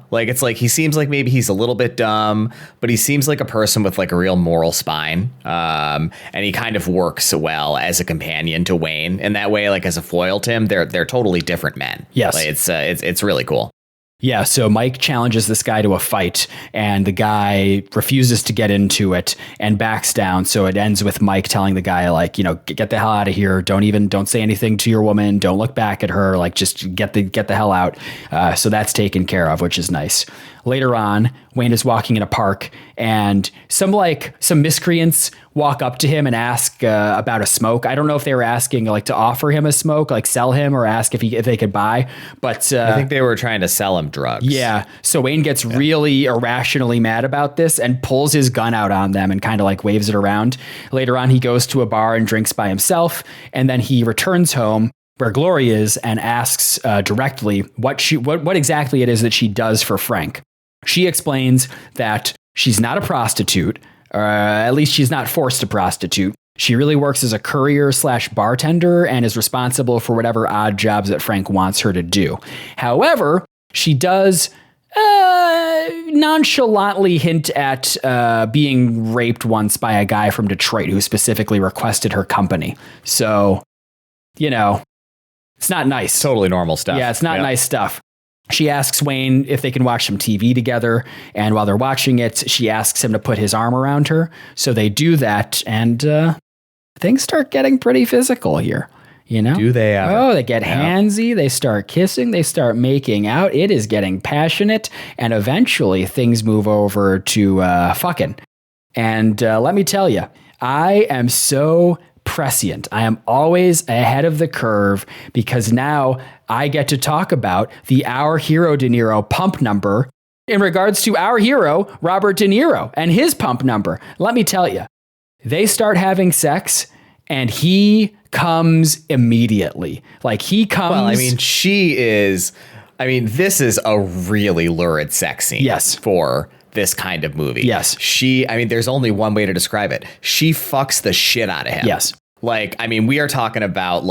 Like it's like, he seems like maybe he's a little bit dumb, but he seems like a person with like a real moral spine. And he kind of works well as a companion to Wayne. In that way, like as a foil to him, they're totally different men. Yes. Like, it's really cool. Yeah, so Mike challenges this guy to a fight, and the guy refuses to get into it and backs down. So it ends with Mike telling the guy, like, get the hell out of here. Don't say anything to your woman. Don't look back at her. Like, just get the hell out. So that's taken care of, which is nice. Later on, Wayne is walking in a park, and some miscreants walk up to him and ask about a smoke. I don't know if they were asking like to offer him a smoke, like sell him, or ask if they could buy. But I think they were trying to sell him drugs. Yeah. So Wayne gets really irrationally mad about this and pulls his gun out on them and kind of like waves it around. Later on, he goes to a bar and drinks by himself, and then he returns home where Glory is and asks directly what exactly it is that she does for Frank. She explains that she's not a prostitute, or at least she's not forced to prostitute. She really works as a courier/bartender and is responsible for whatever odd jobs that Frank wants her to do. However, she does nonchalantly hint at being raped once by a guy from Detroit who specifically requested her company. So, it's not nice. Totally normal stuff. Yeah, it's not nice stuff. She asks Wayne if they can watch some TV together, and while they're watching it, she asks him to put his arm around her. So they do that, and things start getting pretty physical here. Do they ever? Oh, they get handsy, they start kissing, they start making out. It is getting passionate, and eventually things move over to fucking. And let me tell you, I am so prescient. I am always ahead of the curve because now I get to talk about the Our Hero De Niro pump number in regards to our hero, Robert De Niro, and his pump number. Let me tell you, they start having sex and he comes immediately. Like he comes. Well, this is a really lurid sex scene. Yes. For this kind of movie. Yes. There's only one way to describe it. She fucks the shit out of him. Yes. We are talking about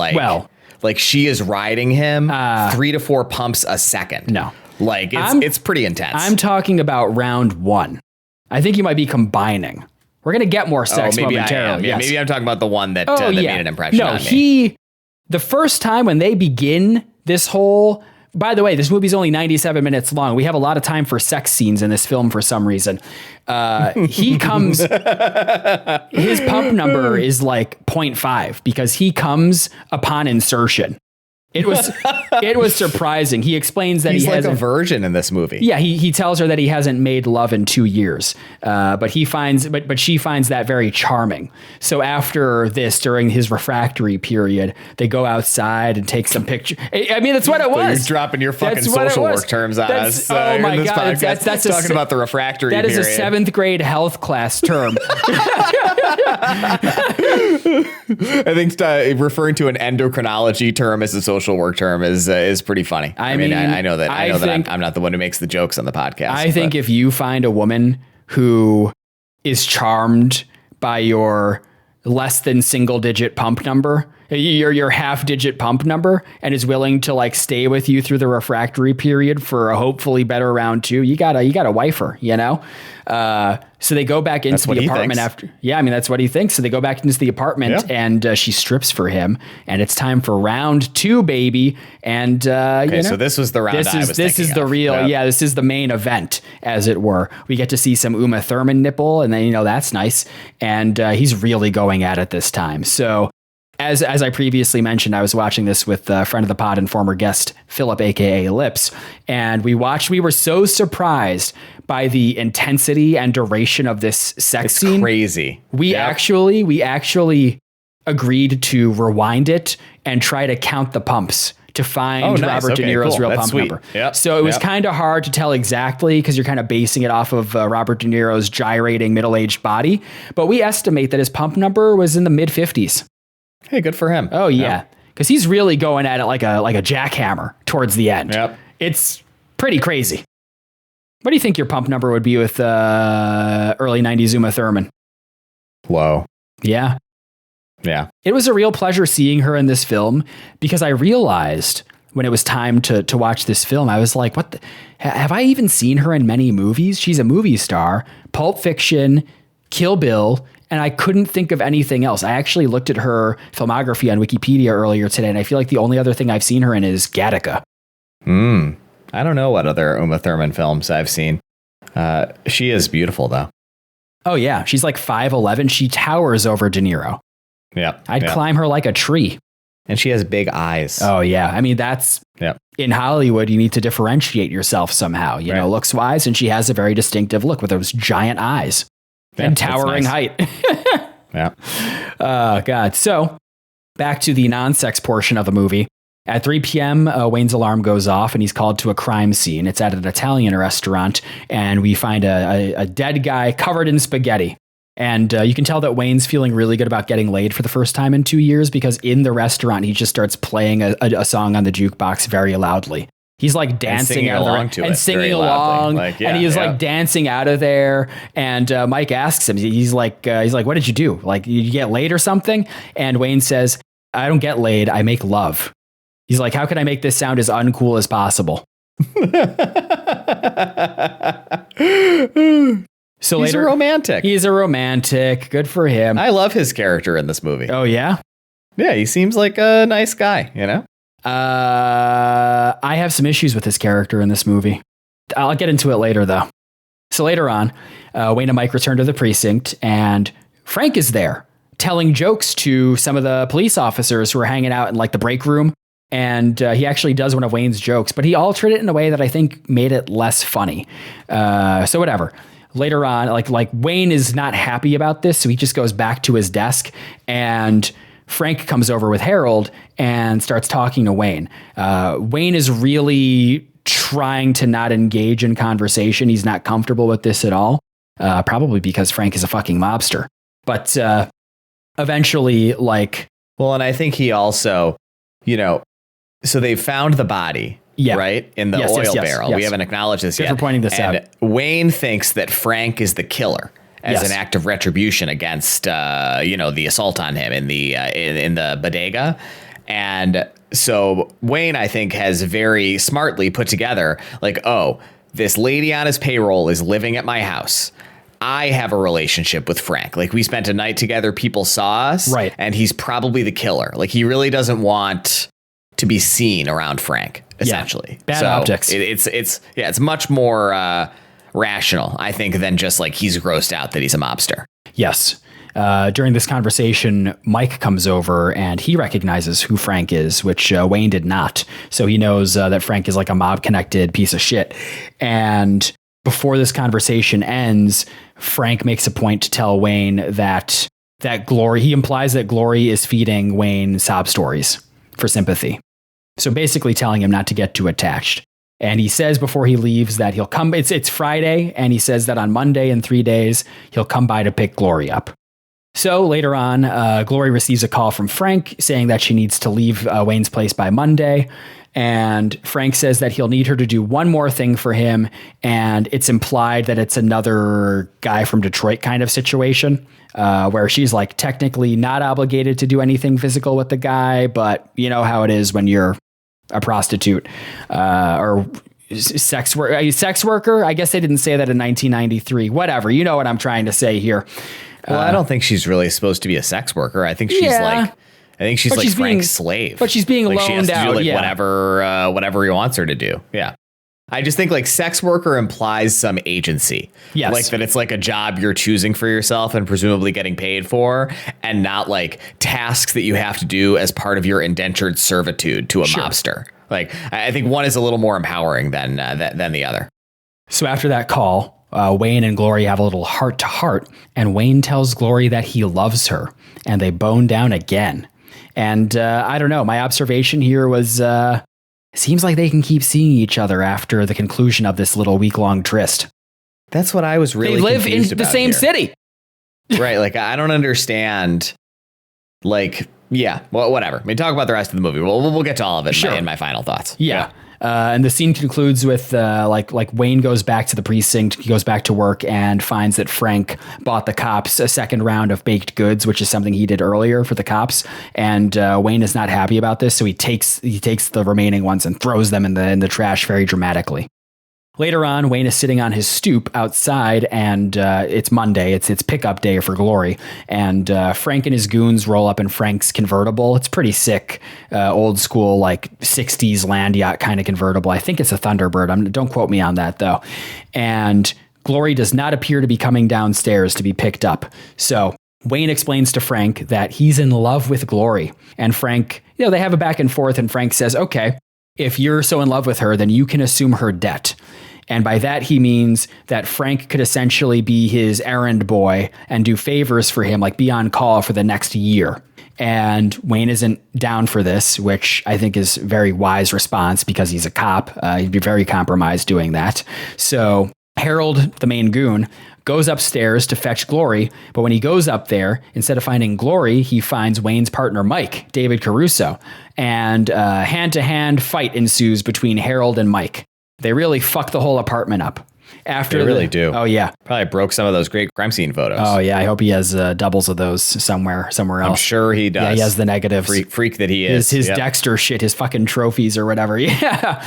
she is riding him 3 to 4 pumps a second. No. It's pretty intense. I'm talking about round 1. I think you might be combining. We're going to get more sex momentarily. Maybe I'm talking about the one that made an impression on me. The first time when they begin this whole, by the way, this movie's only 97 minutes long. We have a lot of time for sex scenes in this film for some reason. He comes, his pump number is like 0.5 because he comes upon insertion. It was surprising. He explains that he's he like hasn't, a virgin in this movie. Yeah, he tells her that he hasn't made love in 2 years, but she finds that very charming. So after this, during his refractory period, they go outside and take some pictures. I mean, that's what it was. So you're dropping your fucking social work terms on us. Oh my God, that's talking about the refractory period. That is a 7th grade health class term. I think referring to an endocrinology term as a social work term is pretty funny. I mean, I know that I'm not the one who makes the jokes on the podcast. I think if you find a woman who is charmed by your less than single digit pump number, your half digit pump number, and is willing to like stay with you through the refractory period for a hopefully better round 2, you gotta wife her, you know? So they go back into the apartment after. Yeah, I mean, that's what he thinks. So they go back into the apartment and she strips for him, and it's time for round 2, baby. And so this was the round. This is the real. Yep. Yeah, this is the main event, as it were. We get to see some Uma Thurman nipple, and then that's nice. And he's really going at it this time. So. As I previously mentioned, I was watching this with a friend of the pod and former guest, Philip, aka Lips, and we were so surprised by the intensity and duration of this sex scene. It's crazy. We actually agreed to rewind it and try to count the pumps to find Robert De Niro's real pump number. Yep. So it was kind of hard to tell exactly because you're kind of basing it off of Robert De Niro's gyrating middle-aged body, but we estimate that his pump number was in the mid-50s. Hey, good for him. Oh yeah, because he's really going at it like a jackhammer towards the end. Yep. It's pretty crazy. What do you think your pump number would be with early 90s Uma Thurman? Low. Yeah. Yeah. It was a real pleasure seeing her in this film because I realized when it was time to watch this film, I was like, have I even seen her in many movies? She's a movie star, Pulp Fiction, Kill Bill, and I couldn't think of anything else. I actually looked at her filmography on Wikipedia earlier today, and I feel like the only other thing I've seen her in is Gattaca. I don't know what other Uma Thurman films I've seen. She is beautiful, though. Oh, yeah. She's like 5'11". She towers over De Niro. Yeah. I'd climb her like a tree. And she has big eyes. Oh, yeah. I mean, that's... In Hollywood, you need to differentiate yourself somehow, you know, looks-wise, and she has a very distinctive look with those giant eyes. And towering height. Yeah. Oh, God. So back to the non-sex portion of the movie. At 3 p.m., Wayne's alarm goes off and he's called to a crime scene. It's at an Italian restaurant, and we find a dead guy covered in spaghetti. And you can tell that Wayne's feeling really good about getting laid for the first time in 2 years because in the restaurant, he just starts playing a song on the jukebox very loudly. He's like dancing out of there and singing along, and he's like dancing out of there. And Mike asks him, he's like, "What did you do? Like, did you get laid or something?" And Wayne says, "I don't get laid. I make love." He's like, "How can I make this sound as uncool as possible?" So he's a romantic. He's a romantic. Good for him. I love his character in this movie. Oh yeah, yeah. He seems like a nice guy. You know. I have some issues with his character in this movie. I'll get into it later, though. So later on, Wayne and Mike return to the precinct, and Frank is there telling jokes to some of the police officers who are hanging out in like the break room. And he actually does one of Wayne's jokes, but he altered it in a way that I think made it less funny. So whatever. Later on, like Wayne is not happy about this, so he just goes back to his desk, and Frank comes over with Harold and starts talking to Wayne. Wayne is really trying to not engage in conversation. He's not comfortable with this at all, probably because Frank is a fucking mobster. But eventually, like... Well, and I think he also, so they found the body, right? In the oil barrel. Yes. We haven't acknowledged this yet. Good for pointing this out. Wayne thinks that Frank is the killer. As an act of retribution against, the assault on him in the bodega. And so Wayne, I think, has very smartly put together like, oh, this lady on his payroll is living at my house. I have a relationship with Frank. Like, we spent a night together. People saw us. Right. And he's probably the killer. Like, he really doesn't want to be seen around Frank, essentially. Bad optics. It's much more rational, I think, than just like he's grossed out that he's a mobster. Yes. During this conversation, Mike comes over and he recognizes who Frank is, which Wayne did not. So he knows that Frank is like a mob-connected piece of shit. And before this conversation ends, Frank makes a point to tell Wayne that Glory, he implies that Glory is feeding Wayne sob stories for sympathy. So basically telling him not to get too attached. And he says before he leaves that he'll come, it's Friday, and he says that on Monday in 3 days, he'll come by to pick Glory up. So later on, Glory receives a call from Frank saying that she needs to leave Wayne's place by Monday. And Frank says that he'll need her to do one more thing for him. And it's implied that it's another guy from Detroit kind of situation, where she's like technically not obligated to do anything physical with the guy. But you know how it is when you're a prostitute or sex worker. I guess they didn't say that in 1993. Whatever. You know what I'm trying to say here. Well, I don't think she's really supposed to be a sex worker. I think she's she's Frank's slave. But she's being loaned she has to out. Do whatever he wants her to do. Yeah. I just think like sex worker implies some agency. Yes. Like that it's like a job you're choosing for yourself and presumably getting paid for, and not like tasks that you have to do as part of your indentured servitude to a mobster. Like I think one is a little more empowering than the other. So after that call, Wayne and Glory have a little heart to heart, and Wayne tells Glory that he loves her, and they bone down again. And I don't know, my observation here was, seems like they can keep seeing each other after the conclusion of this little week-long tryst. That's what I was really confused about. They live in the same city. Right, like I don't understand, like, yeah, well, whatever. I mean, talk about the rest of the movie. We'll get to all of it in my final thoughts. Yeah. And the scene concludes with like Wayne goes back to the precinct. He goes back to work and finds that Frank bought the cops a second round of baked goods, which is something he did earlier for the cops. And Wayne is not happy about this, so he takes the remaining ones and throws them in the trash very dramatically. Later on, Wayne is sitting on his stoop outside, and it's Monday. It's pickup day for Glory. And Frank and his goons roll up in Frank's convertible. It's pretty sick, old school, like 60s land yacht kind of convertible. I think it's a Thunderbird. Don't quote me on that, though. And Glory does not appear to be coming downstairs to be picked up. So Wayne explains to Frank that he's in love with Glory. And Frank, they have a back and forth, and Frank says, okay, if you're so in love with her, then you can assume her debt. And by that, he means that Frank could essentially be his errand boy and do favors for him, like be on call for the next year. And Wayne isn't down for this, which I think is a very wise response because he's a cop. He'd be very compromised doing that. So Harold, the main goon, goes upstairs to fetch Glory. But when he goes up there, instead of finding Glory, he finds Wayne's partner, Mike, David Caruso. And a hand-to-hand fight ensues between Harold and Mike. They really fuck the whole apartment up. They really do. Oh, yeah. Probably broke some of those great crime scene photos. Oh, yeah. I hope he has doubles of those somewhere else. I'm sure he does. Yeah, he has the negatives. Freak that he is. His Dexter shit, his fucking trophies or whatever. Yeah.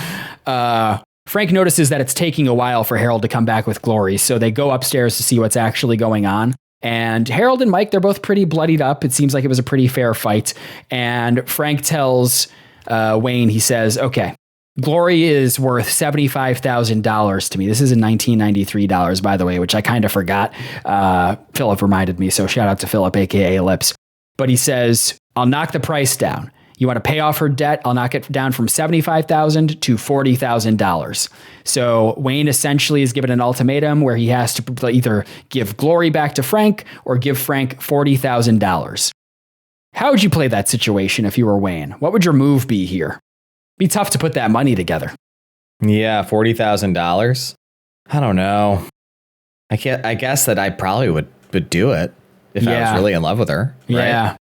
Frank notices that it's taking a while for Harold to come back with Glory, so they go upstairs to see what's actually going on. And Harold and Mike, they're both pretty bloodied up. It seems like it was a pretty fair fight. And Frank tells Wayne, he says, okay, Glory is worth $75,000 to me. This is in 1993 dollars, by the way, which I kind of forgot. Philip reminded me, so shout out to Philip, aka Lips. But he says, I'll knock the price down. You want to pay off her debt? I'll knock it down from $75,000 to $40,000. So Wayne essentially is given an ultimatum where he has to either give Glory back to Frank or give Frank $40,000. How would you play that situation if you were Wayne? What would your move be here? Be tough to put that money together. Yeah, $40,000. I don't know. I guess that I probably would do it if I was really in love with her. Right?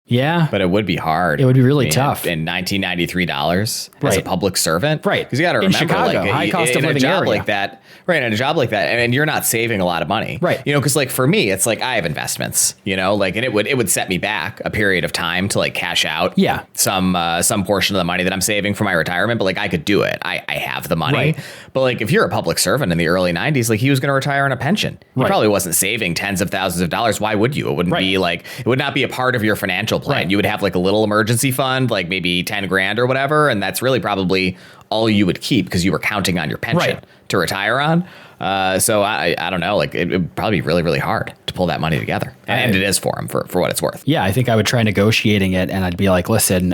Yeah. But it would be hard. It would be really tough. In $1993 as a public servant. Right. Because you got to remember, Chicago, high cost of living in a job area. like that. Right. In a job like that. And you're not saving a lot of money. Right. Because like for me, it's like I have investments, and it would set me back a period of time to like cash out some portion of the money that I'm saving for my retirement. But like I could do it. I have the money. Right. But like if you're a public servant in the early 90s, like he was going to retire on a pension. He probably wasn't saving tens of thousands of dollars. Why would you? It wouldn't be like, it would not be a part of your financial plan. Right. You would have like a little emergency fund, like maybe 10 grand or whatever. And that's really probably all you would keep because you were counting on your pension to retire on. So I don't know, like it would probably be really, really hard to pull that money together. And it is for him for what it's worth. Yeah, I think I would try negotiating it and I'd be like, listen,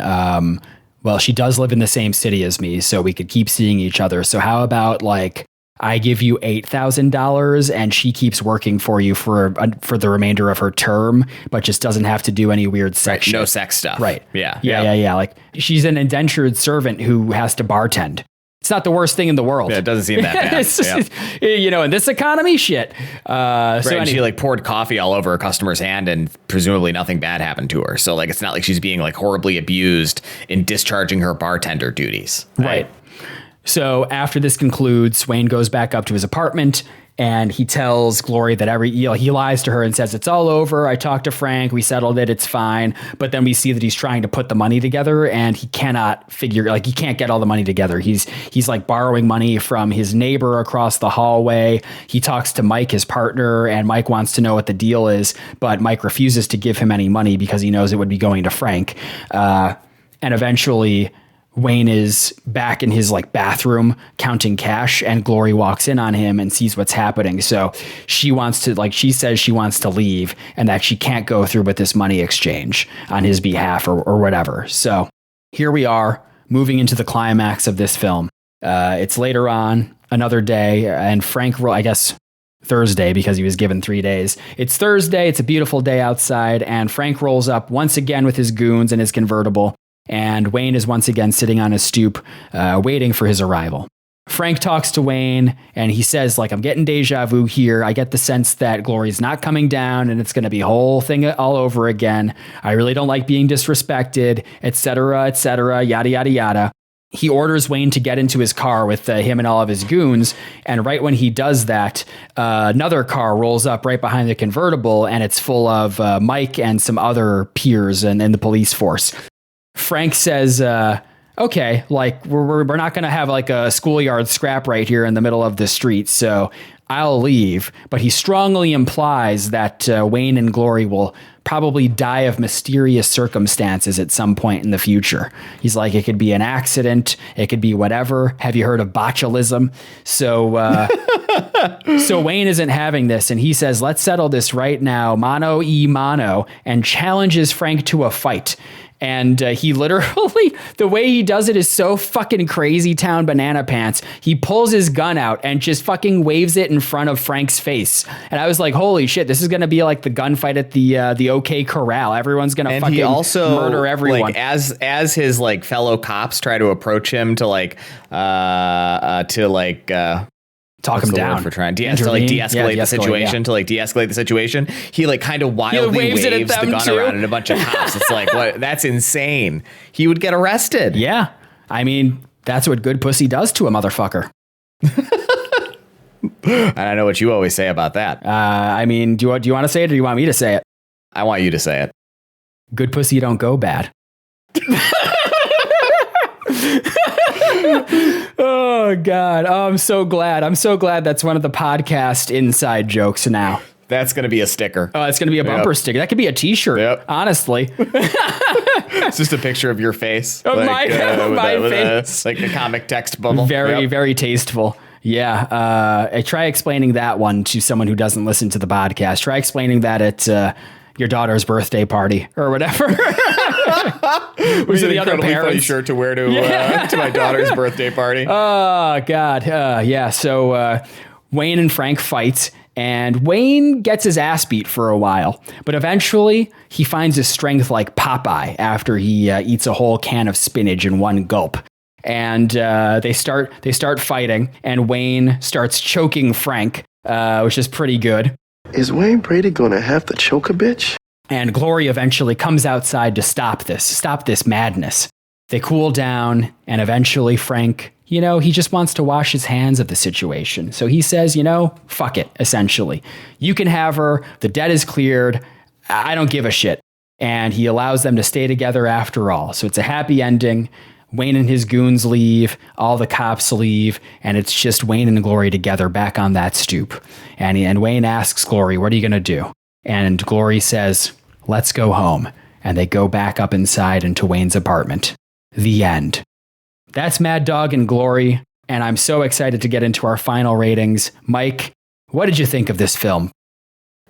well, she does live in the same city as me, so we could keep seeing each other. So how about like I give you $8,000 and she keeps working for you for the remainder of her term, but just doesn't have to do any weird sex shit. No sex stuff. Right. Yeah. Yeah. Like she's an indentured servant who has to bartend. It's not the worst thing in the world. Yeah, it doesn't seem that bad. It's just, you know, in this economy, shit. Right, So and she like poured coffee all over a customer's hand and presumably nothing bad happened to her. So like it's not like she's being like horribly abused in discharging her bartender duties. Right. So after this concludes, Wayne goes back up to his apartment and he tells Glory that he lies to her and says, it's all over. I talked to Frank. We settled it. It's fine. But then we see that he's trying to put the money together and he cannot he can't get all the money together. He's like borrowing money from his neighbor across the hallway. He talks to Mike, his partner, and Mike wants to know what the deal is, but Mike refuses to give him any money because he knows it would be going to Frank. And eventually Wayne is back in his like bathroom counting cash and Glory walks in on him and sees what's happening. So she says she wants to leave and that she can't go through with this money exchange on his behalf or whatever. So here we are moving into the climax of this film. It's later on, another day, and Frank, I guess Thursday because he was given 3 days. It's Thursday. It's a beautiful day outside and Frank rolls up once again with his goons and his convertible. And Wayne is once again sitting on his stoop, waiting for his arrival. Frank talks to Wayne and he says, like, I'm getting deja vu here. I get the sense that Glory's not coming down and it's going to be a whole thing all over again. I really don't like being disrespected, etc., yada, yada, yada. He orders Wayne to get into his car with him and all of his goons. And right when he does that, another car rolls up right behind the convertible and it's full of Mike and some other peers and the police force. Frank says, okay, like we're not going to have like a schoolyard scrap right here in the middle of the street. So I'll leave. But he strongly implies that Wayne and Glory will probably die of mysterious circumstances at some point in the future. He's like, it could be an accident. It could be whatever. Have you heard of botulism? So, so Wayne isn't having this. And he says, let's settle this right now. Mano y mano, and challenges Frank to a fight. And he literally, the way he does it is so fucking crazy town banana pants. He pulls his gun out and just fucking waves it in front of Frank's face. And I was like, holy shit, this is going to be like the gunfight at the OK Corral. Everyone's going to fucking murder everyone. Like, as his like fellow cops try to approach him to talk him down for trying de-escalate the situation, de-escalate the situation. He like kind of wildly waves the gun around at a bunch of cops. It's like, what? That's insane. He would get arrested. Yeah. I mean, that's what good pussy does to a motherfucker. And I know what you always say about that. I mean, do you want to say it or do you want me to say it? I want you to say it. Good pussy don't go bad. Oh, God. Oh, I'm so glad. That's one of the podcast inside jokes now. That's going to be a sticker. Oh, it's going to be a bumper sticker. That could be a t-shirt, honestly. It's just a picture of your face. My face. Like a comic text bubble. Very tasteful. Yeah. I try explaining that one to someone who doesn't listen to the podcast. Try explaining that at your daughter's birthday party or whatever. Was it the other funny shirt to wear to my daughter's birthday party? Oh, God. Yeah. So Wayne and Frank fight, and Wayne gets his ass beat for a while. But eventually, he finds his strength like Popeye after he eats a whole can of spinach in one gulp. And they start fighting, and Wayne starts choking Frank, which is pretty good. Is Wayne Brady gonna have to choke a bitch? And Glory eventually comes outside to stop this madness. They cool down, and eventually Frank, he just wants to wash his hands of the situation. So he says, fuck it, essentially. You can have her, the debt is cleared, I don't give a shit. And he allows them to stay together after all. So it's a happy ending. Wayne and his goons leave, all the cops leave, and it's just Wayne and Glory together back on that stoop. And Wayne asks Glory, what are you going to do? And Glory says, let's go home. and they go back up inside into Wayne's apartment. The end. That's Mad Dog and Glory, and I'm so excited to get into our final ratings. Mike, what did you think of this film?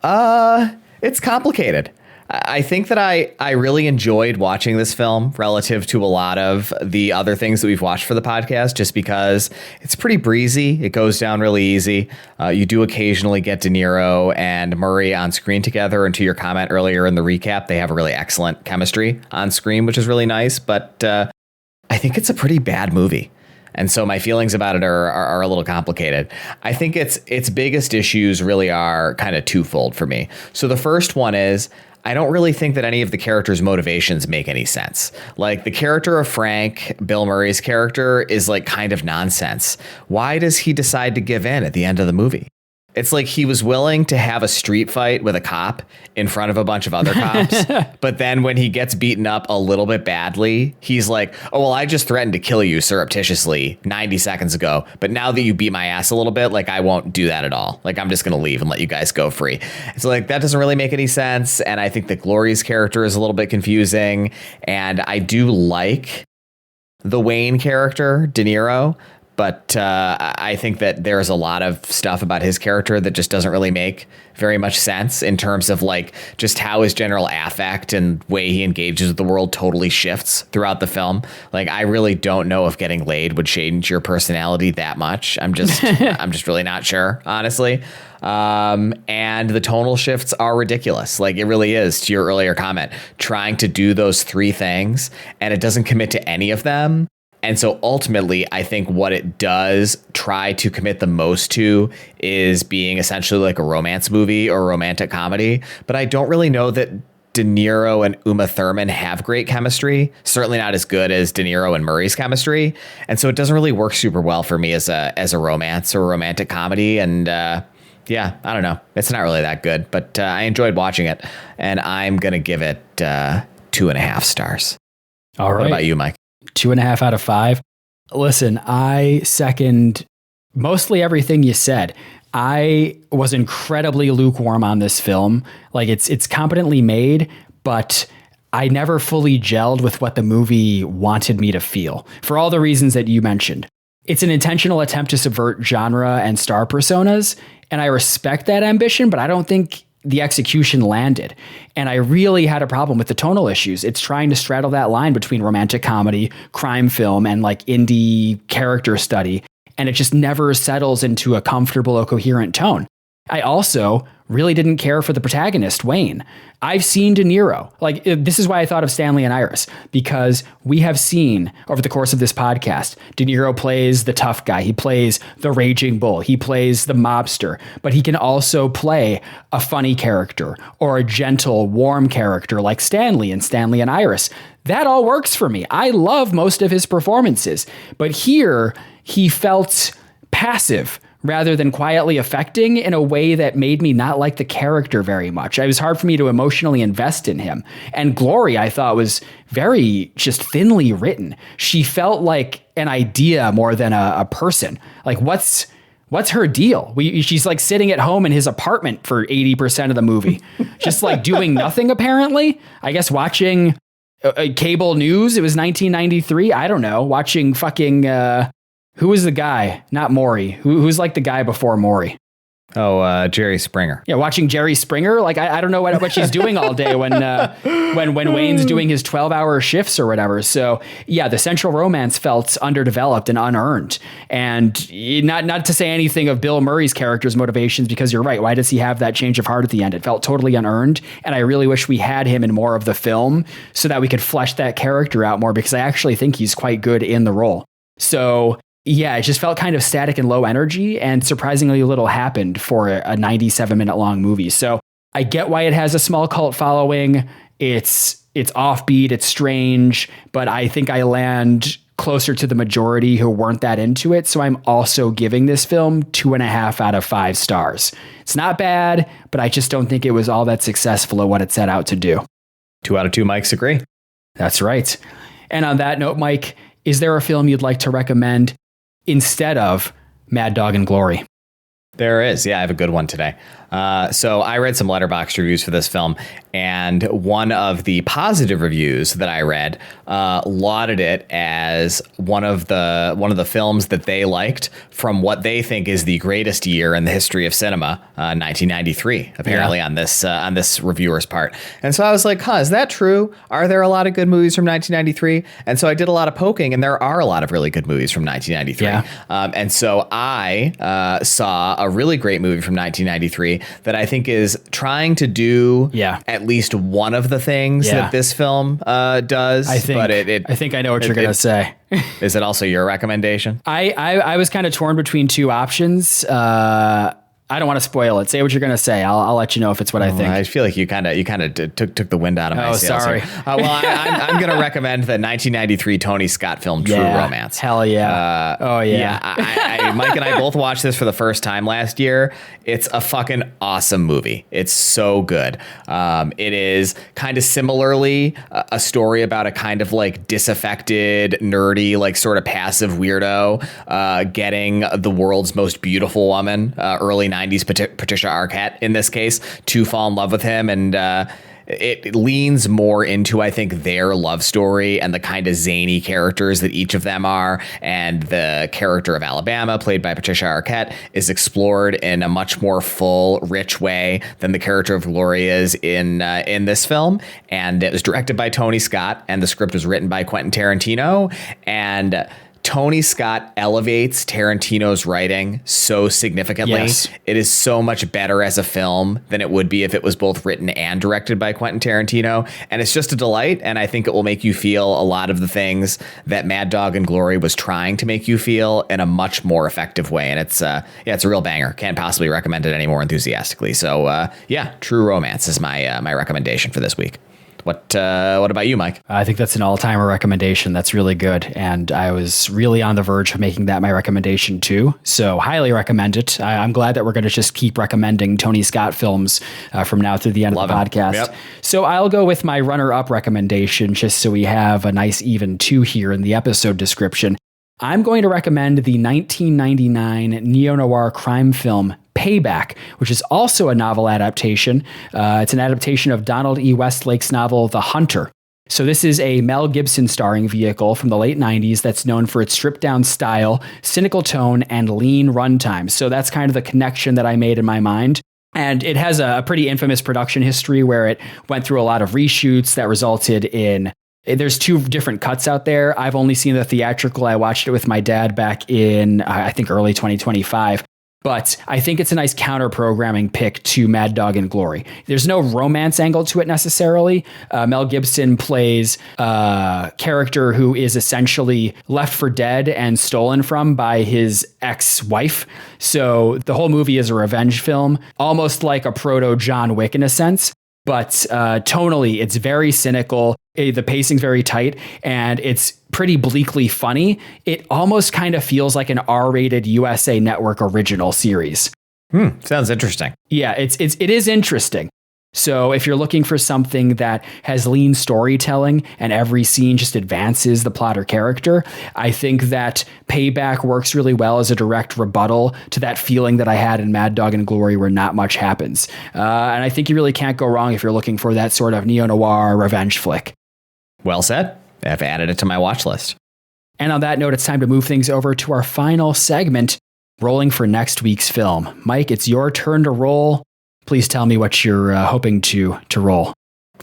It's complicated. I think that I really enjoyed watching this film relative to a lot of the other things that we've watched for the podcast, just because it's pretty breezy. It goes down really easy. You do occasionally get De Niro and Murray on screen together. And to your comment earlier in the recap, they have a really excellent chemistry on screen, which is really nice. But I think it's a pretty bad movie. And so my feelings about it are a little complicated. I think its biggest issues really are kind of twofold for me. So the first one is, I don't really think that any of the characters' motivations make any sense. Like, the character of Frank, Bill Murray's character, is like kind of nonsense. Why does he decide to give in at the end of the movie? It's like he was willing to have a street fight with a cop in front of a bunch of other cops. But then when he gets beaten up a little bit badly, he's like, oh, well, I just threatened to kill you surreptitiously 90 seconds ago. But now that you beat my ass a little bit, like, I won't do that at all. Like, I'm just going to leave and let you guys go free. So, like, that doesn't really make any sense. And I think that Glory's character is a little bit confusing. And I do like the Wayne character, De Niro. But I think that there's a lot of stuff about his character that just doesn't really make very much sense in terms of, like, just how his general affect and way he engages with the world totally shifts throughout the film. Like, I really don't know if getting laid would change your personality that much. I'm just really not sure, honestly. And the tonal shifts are ridiculous. Like, it really is, to your earlier comment, trying to do those three things, and it doesn't commit to any of them. And so ultimately, I think what it does try to commit the most to is being essentially like a romance movie or a romantic comedy. But I don't really know that De Niro and Uma Thurman have great chemistry, certainly not as good as De Niro and Murray's chemistry. And so it doesn't really work super well for me as a romance or a romantic comedy. And yeah, I don't know. It's not really that good, but I enjoyed watching it. And I'm going to give it 2.5 stars. All right. What about you, Mike? 2.5 out of 5. Listen, I second mostly everything you said. I was incredibly lukewarm on this film. Like, it's competently made, but I never fully gelled with what the movie wanted me to feel, for all the reasons that you mentioned. It's an intentional attempt to subvert genre and star personas, and I respect that ambition, but I don't think the execution landed. And I really had a problem with the tonal issues. It's trying to straddle that line between romantic comedy, crime film, and like indie character study. And it just never settles into a comfortable or coherent tone. I also really didn't care for the protagonist, Wayne. I've seen De Niro. Like, this is why I thought of Stanley and Iris, because we have seen over the course of this podcast, De Niro plays the tough guy. He plays the raging bull. He plays the mobster, but he can also play a funny character or a gentle, warm character like Stanley in Stanley and Iris. That all works for me. I love most of his performances, but here he felt passive rather than quietly affecting in a way that made me not like the character very much. It was hard for me to emotionally invest in him. And Glory, I thought, was very just thinly written. She felt like an idea more than a person. Like, what's her deal? She's like sitting at home in his apartment for 80% of the movie, just like doing nothing, apparently. I guess watching cable news. It was 1993. I don't know. Watching fucking... who was the guy? Not Maury. Who's like the guy before Maury? Oh, Jerry Springer. Yeah, watching Jerry Springer. Like, I don't know what she's doing all day when Wayne's doing his 12-hour shifts or whatever. So yeah, the central romance felt underdeveloped and unearned. And not to say anything of Bill Murray's character's motivations, because you're right. Why does he have that change of heart at the end? It felt totally unearned. And I really wish we had him in more of the film so that we could flesh that character out more, because I actually think he's quite good in the role. So yeah, it just felt kind of static and low energy, and surprisingly little happened for a 97-minute long movie. So I get why it has a small cult following. It's offbeat, it's strange, but I think I land closer to the majority who weren't that into it. So I'm also giving this film 2.5 out of 5 stars. It's not bad, but I just don't think it was all that successful at what it set out to do. 2 out of 2 Mikes agree. That's right. And on that note, Mike, is there a film you'd like to recommend instead of Mad Dog and Glory? There is. Yeah, I have a good one today. So I read some Letterboxd reviews for this film, and one of the positive reviews that I read lauded it as one of the films that they liked from what they think is the greatest year in the history of cinema, 1993. Apparently, on this reviewer's part. And so I was like, is that true? Are there a lot of good movies from 1993? And so I did a lot of poking, and there are a lot of really good movies from 1993. Yeah. And so I saw a really great movie from 1993 that I think is trying to do at least one of the things that this film does. I think I know what you're going to say. Is it also your recommendation? I was kind of torn between two options. I don't want to spoil it. Say what you're going to say. I'll let you know if it's what I think. I feel like you kind of took the wind out of my sails. Oh, sorry. I'm going to recommend the 1993 Tony Scott film True Romance. Hell yeah. Mike and I both watched this for the first time last year. It's a fucking awesome movie. It's so good. It is kind of similarly a story about a kind of like disaffected, nerdy, like sort of passive weirdo getting the world's most beautiful woman, early 90s Patricia Arquette in this case, to fall in love with him. And it leans more into, I think, their love story and the kind of zany characters that each of them are. And the character of Alabama, played by Patricia Arquette, is explored in a much more full, rich way than the character of Gloria is in this film. And it was directed by Tony Scott, and the script was written by Quentin Tarantino. And Tony Scott elevates Tarantino's writing so significantly. Yes. It is so much better as a film than it would be if it was both written and directed by Quentin Tarantino. And it's just a delight. And I think it will make you feel a lot of the things that Mad Dog and Glory was trying to make you feel in a much more effective way. And it's a real banger. Can't possibly recommend it any more enthusiastically. So True Romance is my recommendation for this week. What about you, Mike? I think that's an all-timer recommendation. That's really good. And I was really on the verge of making that my recommendation too. So highly recommend it. I'm glad that we're going to just keep recommending Tony Scott films from now through the end of the podcast. Yep. So I'll go with my runner-up recommendation just so we have a nice even two here in the episode description. I'm going to recommend the 1999 neo-noir crime film Payback, which is also a novel adaptation. It's an adaptation of Donald E. Westlake's novel, The Hunter. So this is a Mel Gibson starring vehicle from the late 90s that's known for its stripped down style, cynical tone, and lean runtime. So that's kind of the connection that I made in my mind. And it has a pretty infamous production history where it went through a lot of reshoots that resulted in... There's two different cuts out there. I've only seen the theatrical. I watched it with my dad back in, I think, early 2025. But I think it's a nice counter-programming pick to Mad Dog and Glory. There's no romance angle to it necessarily. Mel Gibson plays a character who is essentially left for dead and stolen from by his ex-wife. So the whole movie is a revenge film, almost like a proto-John Wick in a sense. But tonally, it's very cynical. The pacing's very tight, and it's pretty bleakly funny. It almost kind of feels like an R-rated USA Network original series. Sounds interesting. Yeah, it is interesting. So if you're looking for something that has lean storytelling and every scene just advances the plot or character, I think that Payback works really well as a direct rebuttal to that feeling that I had in Mad Dog and Glory where not much happens. And I think you really can't go wrong if you're looking for that sort of neo-noir revenge flick. Well said. I've added it to my watch list. And on that note, it's time to move things over to our final segment, rolling for next week's film. Mike, it's your turn to roll. Please tell me what you're hoping to roll.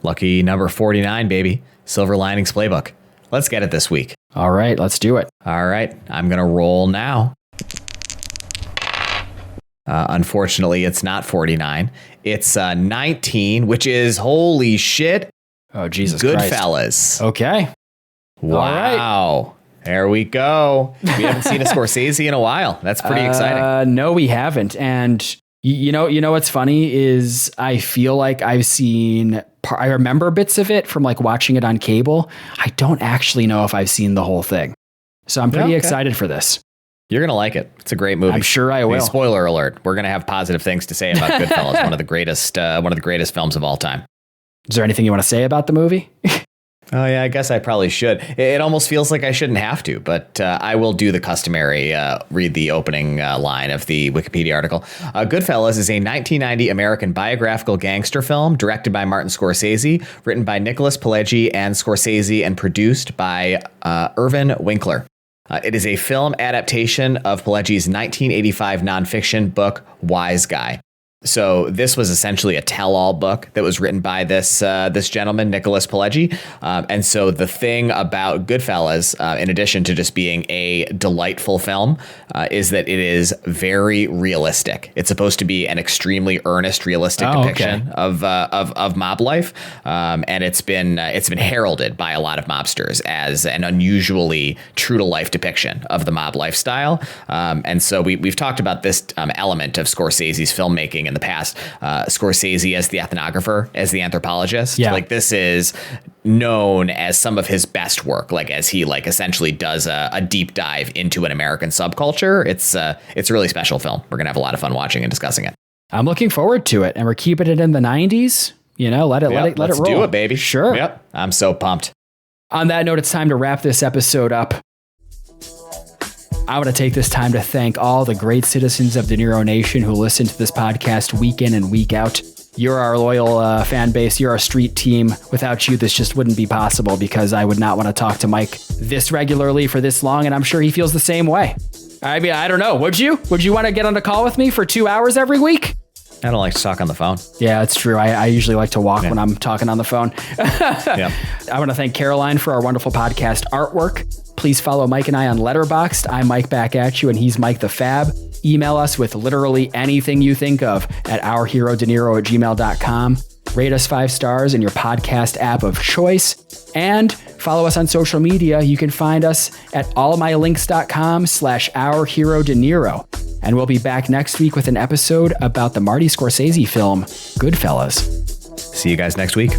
Lucky number 49, baby. Silver Linings Playbook. Let's get it this week. All right, let's do it. All right, I'm going to roll now. Unfortunately, it's not 49. It's 19, which is, holy shit. Oh, Jesus Christ. Goodfellas. Okay. Wow. Right. There we go. We haven't seen a Scorsese in a while. That's pretty exciting. No, we haven't. And you know what's funny is I feel like I remember bits of it from like watching it on cable. I don't actually know if I've seen the whole thing. So I'm pretty excited for this. You're going to like it. It's a great movie. I'm sure I will. Spoiler alert. We're going to have positive things to say about Goodfellas, one of the greatest films of all time. Is there anything you want to say about the movie? Oh, yeah, I guess I probably should. It almost feels like I shouldn't have to, but I will do the customary read the opening line of the Wikipedia article. Goodfellas is a 1990 American biographical gangster film directed by Martin Scorsese, written by Nicholas Pileggi and Scorsese, and produced by Irvin Winkler. It is a film adaptation of Pileggi's 1985 nonfiction book, Wise Guy. So this was essentially a tell-all book that was written by this gentleman, Nicholas Pileggi. And so the thing about Goodfellas, in addition to just being a delightful film, is that it is very realistic. It's supposed to be an extremely earnest, realistic depiction of mob life, and it's been heralded by a lot of mobsters as an unusually true-to-life depiction of the mob lifestyle. And so we've talked about this element of Scorsese's filmmaking in the past. Scorsese as the ethnographer, as the anthropologist. Yeah. Like, this is known as some of his best work, like as he like essentially does a deep dive into an American subculture. It's a really special film. We're gonna have a lot of fun watching and discussing it. I'm looking forward to it, and we're keeping it in the 90s. You know, let it roll. Let's do it, baby. Sure. Yep. I'm so pumped. On that note, it's time to wrap this episode up. I want to take this time to thank all the great citizens of De Niro Nation who listen to this podcast week in and week out. You're our loyal fan base. You're our street team. Without you, this just wouldn't be possible, because I would not want to talk to Mike this regularly for this long, and I'm sure he feels the same way. I mean, I don't know. Would you? Would you want to get on a call with me for 2 hours every week? I don't like to talk on the phone. Yeah, it's true. I usually like to walk when I'm talking on the phone. Yeah. I want to thank Caroline for our wonderful podcast artwork. Please follow Mike and I on Letterboxd. I'm Mike back at you, and he's Mike the Fab. Email us with literally anything you think of at ourherodeniro@gmail.com. Rate us 5 stars in your podcast app of choice, and follow us on social media. You can find us at allmylinks.com/ourherodeniro. And we'll be back next week with an episode about the Marty Scorsese film, Goodfellas. See you guys next week.